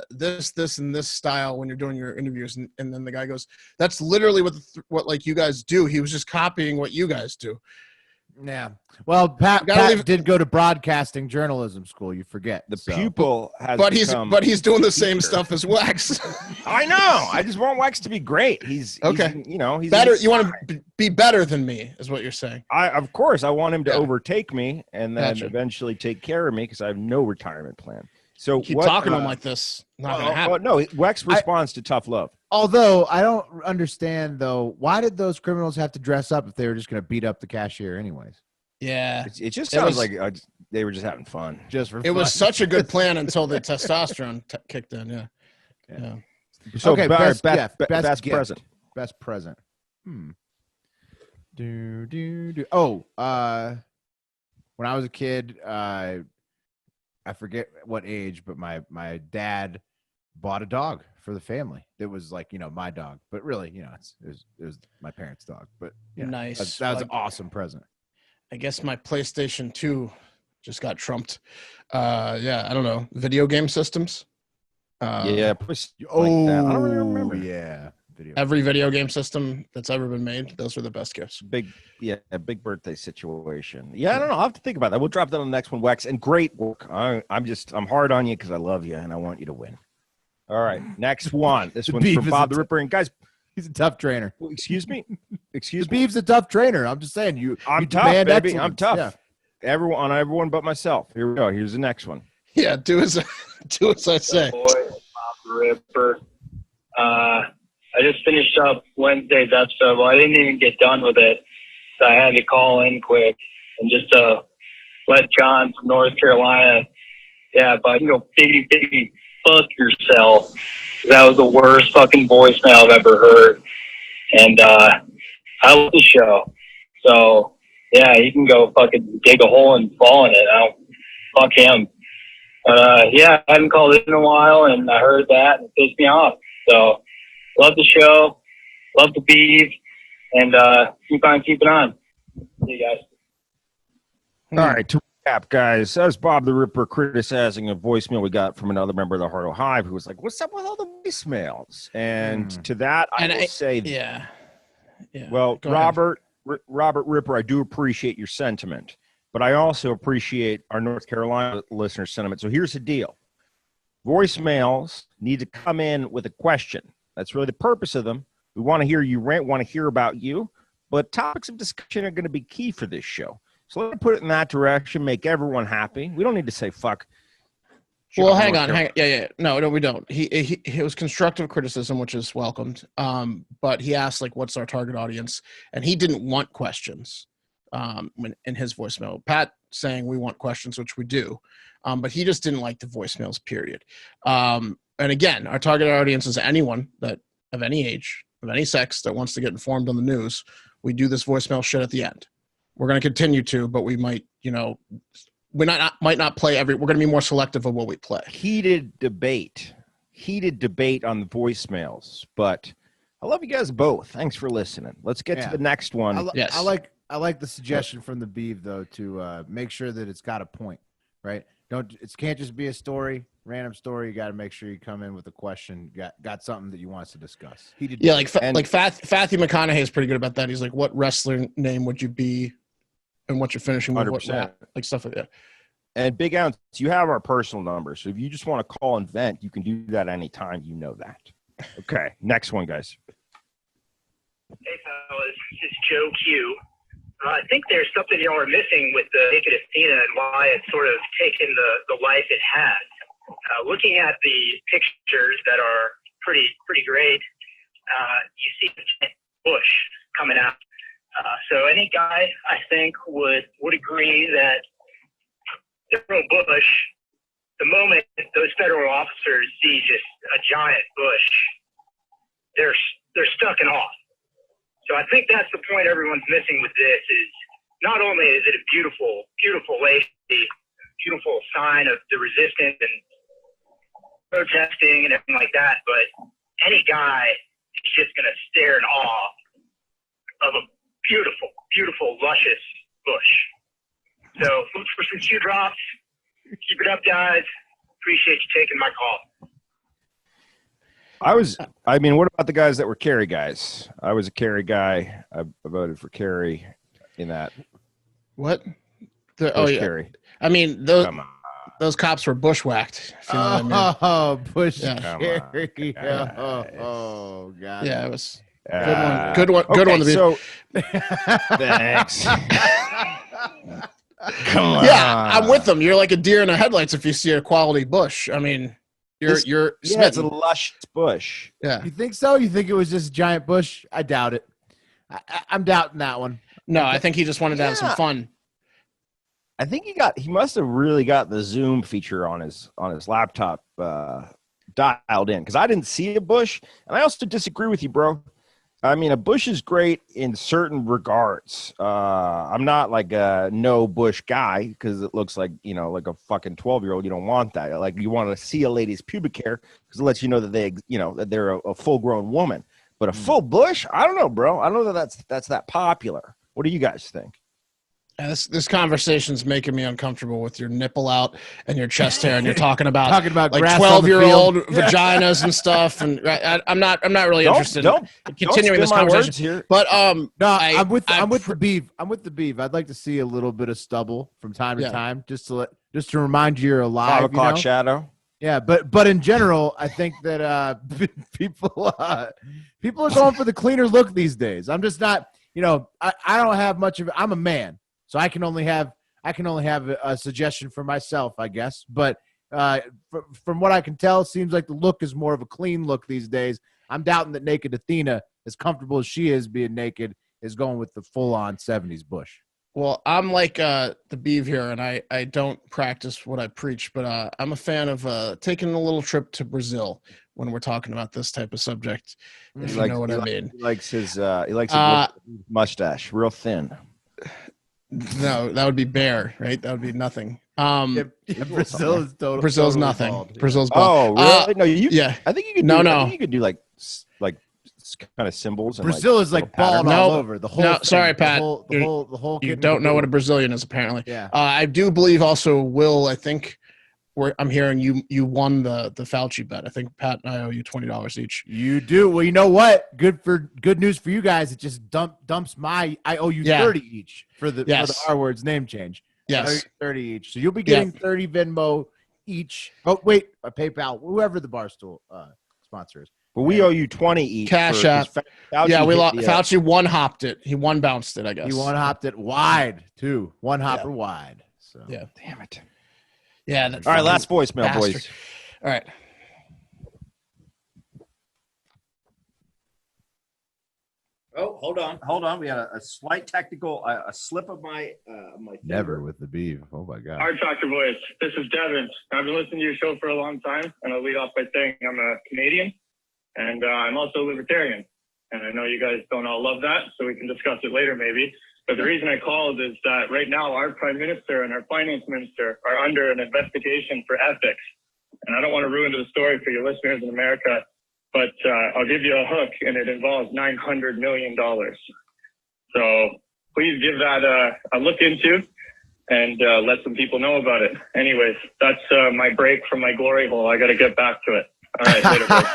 [SPEAKER 2] this and this style when you're doing your interviews, and then the guy goes, that's literally what you guys do. He was just copying what you guys do.
[SPEAKER 4] Yeah. Well, Pat did go to broadcasting journalism school. You forget
[SPEAKER 5] the pupil has,
[SPEAKER 2] but he's doing the same stuff as Wex.
[SPEAKER 5] I know. I just want Wex to be great. He's okay. He's
[SPEAKER 2] better. You want to be better than me, is what you're saying.
[SPEAKER 5] Of course, I want him to overtake me and then eventually take care of me because I have no retirement plan. So
[SPEAKER 2] keep talking to him like this. Not gonna happen.
[SPEAKER 5] No, Wex responds to tough love.
[SPEAKER 4] Although I don't understand, why did those criminals have to dress up if they were just going to beat up the cashier anyways?
[SPEAKER 2] Yeah.
[SPEAKER 5] It just sounds like they were just having fun.
[SPEAKER 2] It was such a good plan until the testosterone kicked in. Yeah.
[SPEAKER 5] So,
[SPEAKER 4] okay,
[SPEAKER 5] best
[SPEAKER 4] gift.
[SPEAKER 5] present.
[SPEAKER 4] Best present. Oh, when I was a kid, I forget what age, but my dad bought a dog for the family. It was my dog, but really, it was my parents' dog. But
[SPEAKER 2] nice.
[SPEAKER 4] That was an awesome present.
[SPEAKER 2] I guess my PlayStation 2 just got trumped. I don't know. Video game systems.
[SPEAKER 5] I don't
[SPEAKER 4] really remember. Yeah.
[SPEAKER 2] Every video game system that's ever been made. Those were the best gifts.
[SPEAKER 5] A big birthday situation. Yeah, I don't know. I'll have to think about that. We'll drop that on the next one, Wex. And great work. I'm hard on you because I love you and I want you to win. All right, next one. This one's from Bob the Ripper. And guys,
[SPEAKER 4] he's a tough trainer.
[SPEAKER 5] Well, excuse me.
[SPEAKER 4] Beef's a tough trainer. I'm just saying
[SPEAKER 5] I'm tough, baby. Excellence. I'm tough. Yeah. Everyone but myself. Here we go. Here's the next one.
[SPEAKER 2] Yeah, do as I say.
[SPEAKER 6] Boy, Bob the Ripper. I just finished up Wednesday's episode. Well, I didn't even get done with it, so I had to call in quick and just let John from North Carolina. Yeah, but biggity fuck yourself. That was the worst fucking voicemail I've ever heard. And I love the show. So, yeah, he can go fucking dig a hole and fall in it. Fuck him. But, I haven't called in a while, and I heard that, and it pissed me off. So, love the show. Love the beef. And keep on keeping on. See you guys.
[SPEAKER 5] All right, to recap, guys, that was Bob the Ripper criticizing a voicemail we got from another member of the Heart of Hive who was like, what's up with all the voicemails? And to that, I will say,
[SPEAKER 2] yeah.
[SPEAKER 5] Well, Robert Ripper, I do appreciate your sentiment, but I also appreciate our North Carolina listener sentiment. So here's the deal. Voicemails need to come in with a question. That's really the purpose of them. We want to hear you rant, want to hear about you, but topics of discussion are going to be key for this show. So let's put it in that direction, make everyone happy. We don't need to say fuck
[SPEAKER 2] Well, hang on. Yeah. No, we don't. He was constructive criticism, which is welcomed. But he asked, like, what's our target audience? And he didn't want questions in his voicemail. Pat saying we want questions, which we do. But he just didn't like the voicemails, period. And again, our target audience is anyone that of any age, of any sex that wants to get informed on the news. We do this voicemail shit at the end. We're going to continue to, but we might, might not play every. We're going to be more selective of what we play.
[SPEAKER 5] Heated debate on the voicemails, but I love you guys both. Thanks for listening. Let's get to the next one.
[SPEAKER 4] I like the suggestion from the Beeve though to make sure that it's got a point, right? It can't just be a story, random story. You got to make sure you come in with a question. Got something that you want us to discuss.
[SPEAKER 2] Fathy McConaughey is pretty good about that. He's like, what wrestler name would you be? And what you're finishing with, what, like stuff like that.
[SPEAKER 5] And Big Ounce, you have our personal number. So if you just want to call and vent, you can do that anytime. You know that. Okay, next one, guys.
[SPEAKER 6] Hey, fellas, this is Joe Q. I think there's something y'all are missing with the Naked Athena and why it's sort of taken the life it has. Looking at the pictures that are pretty great, you see the bush coming out. So any guy, I think, would agree that General Bush, the moment those federal officers see just a giant bush, they're stuck in awe. So I think that's the point everyone's missing with this is not only is it a beautiful, beautiful lady, beautiful sign of the resistance and protesting and everything like that, but any guy is just going to stare in awe of a beautiful, beautiful, luscious bush. So look for some shoe drops. Keep it up, guys. Appreciate you taking my call.
[SPEAKER 5] What about the guys that were Kerry guys? I was a Kerry guy. I voted for Kerry in that.
[SPEAKER 2] What?
[SPEAKER 5] Kerry.
[SPEAKER 2] I mean, those cops were bushwhacked. If you know what I mean.
[SPEAKER 4] Bush
[SPEAKER 2] Kerry.
[SPEAKER 4] Oh, God.
[SPEAKER 2] Yeah, it was good one. Good one.
[SPEAKER 5] So, thanks. Come on.
[SPEAKER 2] Yeah, I'm with them. You're like a deer in the headlights if you see a quality bush. I mean, you're
[SPEAKER 5] it's a lush bush.
[SPEAKER 2] Yeah.
[SPEAKER 4] You think so? You think it was just a giant bush? I doubt it. I'm doubting that one.
[SPEAKER 2] No, I think he just wanted to have some fun.
[SPEAKER 5] I think he must have really got the Zoom feature on his laptop dialed in, because I didn't see a bush, and I also disagree with you, bro. I mean, a bush is great in certain regards. I'm not like a no bush guy because it looks like, like a fucking 12-year-old. You don't want that. Like, you want to see a lady's pubic hair because it lets you know that that they're a full-grown woman. But a full bush, I don't know, bro. I don't know that's that popular. What do you guys think?
[SPEAKER 2] This conversation's making me uncomfortable with your nipple out and your chest hair, and you're talking about like 12-year-old vaginas and stuff. And I'm not really interested in continuing this conversation
[SPEAKER 5] here.
[SPEAKER 2] But
[SPEAKER 4] I'm with the Beeve. I'm with the Beeve. I'd like to see a little bit of stubble from time to time, just to remind you you're alive.
[SPEAKER 5] 5 o'clock shadow.
[SPEAKER 4] Yeah, but in general, I think that people are going for the cleaner look these days. I'm just not. I don't have much of it. I'm a man. So I can only have a suggestion for myself, I guess. But from what I can tell, it seems like the look is more of a clean look these days. I'm doubting that Naked Athena, as comfortable as she is being naked, is going with the full-on 70s bush.
[SPEAKER 2] Well, I'm like the Beeve here, and I don't practice what I preach, but I'm a fan of taking a little trip to Brazil when we're talking about this type of subject, if you know what I mean.
[SPEAKER 5] He likes his mustache, real thin.
[SPEAKER 2] No, that would be bare, right? That would be nothing.
[SPEAKER 4] Brazil is totally.
[SPEAKER 2] Brazil's
[SPEAKER 4] totally
[SPEAKER 2] nothing.
[SPEAKER 4] bald.
[SPEAKER 2] Brazil's bald.
[SPEAKER 5] Oh, really? No,
[SPEAKER 2] yeah.
[SPEAKER 5] I think you could. I think you could do like kind of symbols. And
[SPEAKER 4] Brazil is like bald all over the whole.
[SPEAKER 2] No,
[SPEAKER 4] thing.
[SPEAKER 2] sorry, Pat.
[SPEAKER 4] The whole.
[SPEAKER 2] You don't know what a Brazilian is, apparently.
[SPEAKER 4] Yeah.
[SPEAKER 2] I do believe also, Will. I think I'm hearing you won the Fauci bet. I think Pat and I owe you $20 each.
[SPEAKER 4] You do. Well, you know what? Good news for you guys. It just dumps I owe you 30 each for the R Words name change.
[SPEAKER 2] Yes.
[SPEAKER 4] 30 each. So you'll be getting 30 Venmo each. Oh, wait, a PayPal, whoever the Barstool sponsor is.
[SPEAKER 5] But we owe you 20 each.
[SPEAKER 2] Cash App. Fauci one-hopped it. He one-bounced it, I guess.
[SPEAKER 4] He one-hopped it wide, too. One-hopper wide. So
[SPEAKER 5] damn it.
[SPEAKER 2] Yeah.
[SPEAKER 5] All right, last voicemail,
[SPEAKER 2] bastard.
[SPEAKER 5] boys.
[SPEAKER 2] All right.
[SPEAKER 5] Oh, hold on. We had a slight technical, a slip of my my finger.
[SPEAKER 4] Never with the beef. Oh my God.
[SPEAKER 6] Hard Factor Voice. This is Devin. I've been listening to your show for a long time, and I'll lead off by saying I'm a Canadian, and I'm also a libertarian. And I know you guys don't all love that, so we can discuss it later maybe. But the reason I called is that right now our Prime Minister and our Finance Minister are under an investigation for ethics. And I don't want to ruin the story for your listeners in America, but I'll give you a hook, and it involves $900 million. So please give that a look into and let some people know about it. Anyways, that's my break from my glory hole. I got to get back to it. All right, later, guys.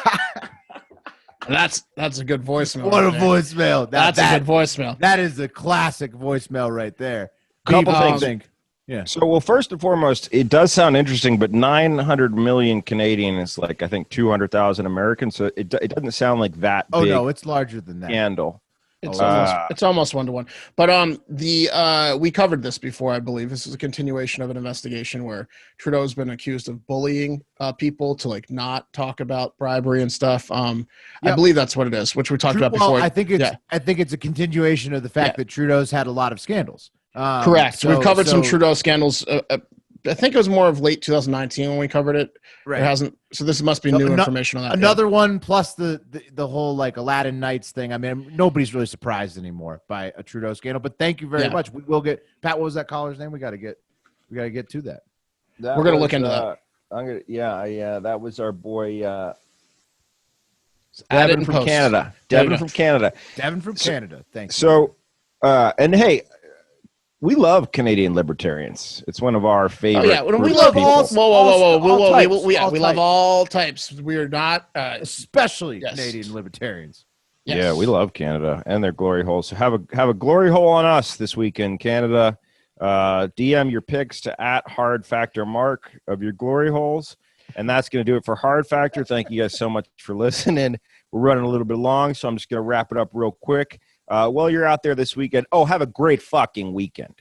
[SPEAKER 2] That's a good voicemail.
[SPEAKER 4] What a
[SPEAKER 2] right
[SPEAKER 4] voicemail.
[SPEAKER 2] That's a good voicemail.
[SPEAKER 4] That is a classic voicemail right there.
[SPEAKER 5] Couple
[SPEAKER 4] People
[SPEAKER 5] things.
[SPEAKER 4] Yeah.
[SPEAKER 5] So, well, first and foremost, it does sound interesting, but 900 million Canadian is like, I think, 200,000 Americans. So it doesn't sound like that
[SPEAKER 4] Oh,
[SPEAKER 5] big
[SPEAKER 4] no, it's larger than that.
[SPEAKER 5] scandal.
[SPEAKER 2] It's almost 1-to-1. But we covered this before, I believe. This is a continuation of an investigation where Trudeau's been accused of bullying people to like not talk about bribery and stuff. I believe that's what it is, which we talked about before.
[SPEAKER 4] I think it's a continuation of the fact that Trudeau's had a lot of scandals.
[SPEAKER 2] Correct. We've covered some Trudeau scandals. I think it was more of late 2019 when we covered it.
[SPEAKER 4] Right.
[SPEAKER 2] It hasn't. So this must be new information on that.
[SPEAKER 4] Another one plus the whole like Aladdin Nights thing. I mean, nobody's really surprised anymore by a Trudeau scandal. But thank you very much. We will get Pat. What was that caller's name? We got to get to that.
[SPEAKER 2] We're gonna look into that.
[SPEAKER 5] That was our boy
[SPEAKER 2] Add it
[SPEAKER 5] Devin
[SPEAKER 2] in
[SPEAKER 5] from
[SPEAKER 2] post.
[SPEAKER 5] Canada.
[SPEAKER 2] There you
[SPEAKER 5] Devin
[SPEAKER 2] go.
[SPEAKER 5] from Canada.
[SPEAKER 4] Devin from Canada. Thanks.
[SPEAKER 5] So, and hey, we love Canadian libertarians. It's one of our favorite.
[SPEAKER 2] Oh yeah, we
[SPEAKER 5] groups
[SPEAKER 2] love
[SPEAKER 5] of people.
[SPEAKER 2] all. We
[SPEAKER 4] all
[SPEAKER 2] love
[SPEAKER 4] types.
[SPEAKER 2] all types. We are not
[SPEAKER 4] Especially
[SPEAKER 2] Yes.
[SPEAKER 4] Canadian libertarians.
[SPEAKER 2] yes.
[SPEAKER 5] Yeah, we love Canada and their glory holes. So have a glory hole on us this weekend, Canada. DM your picks to @HardFactorMark of your glory holes, and that's going to do it for Hard Factor. Thank you guys so much for listening. We're running a little bit long, so I'm just going to wrap it up real quick. While you're out there this weekend, have a great fucking weekend.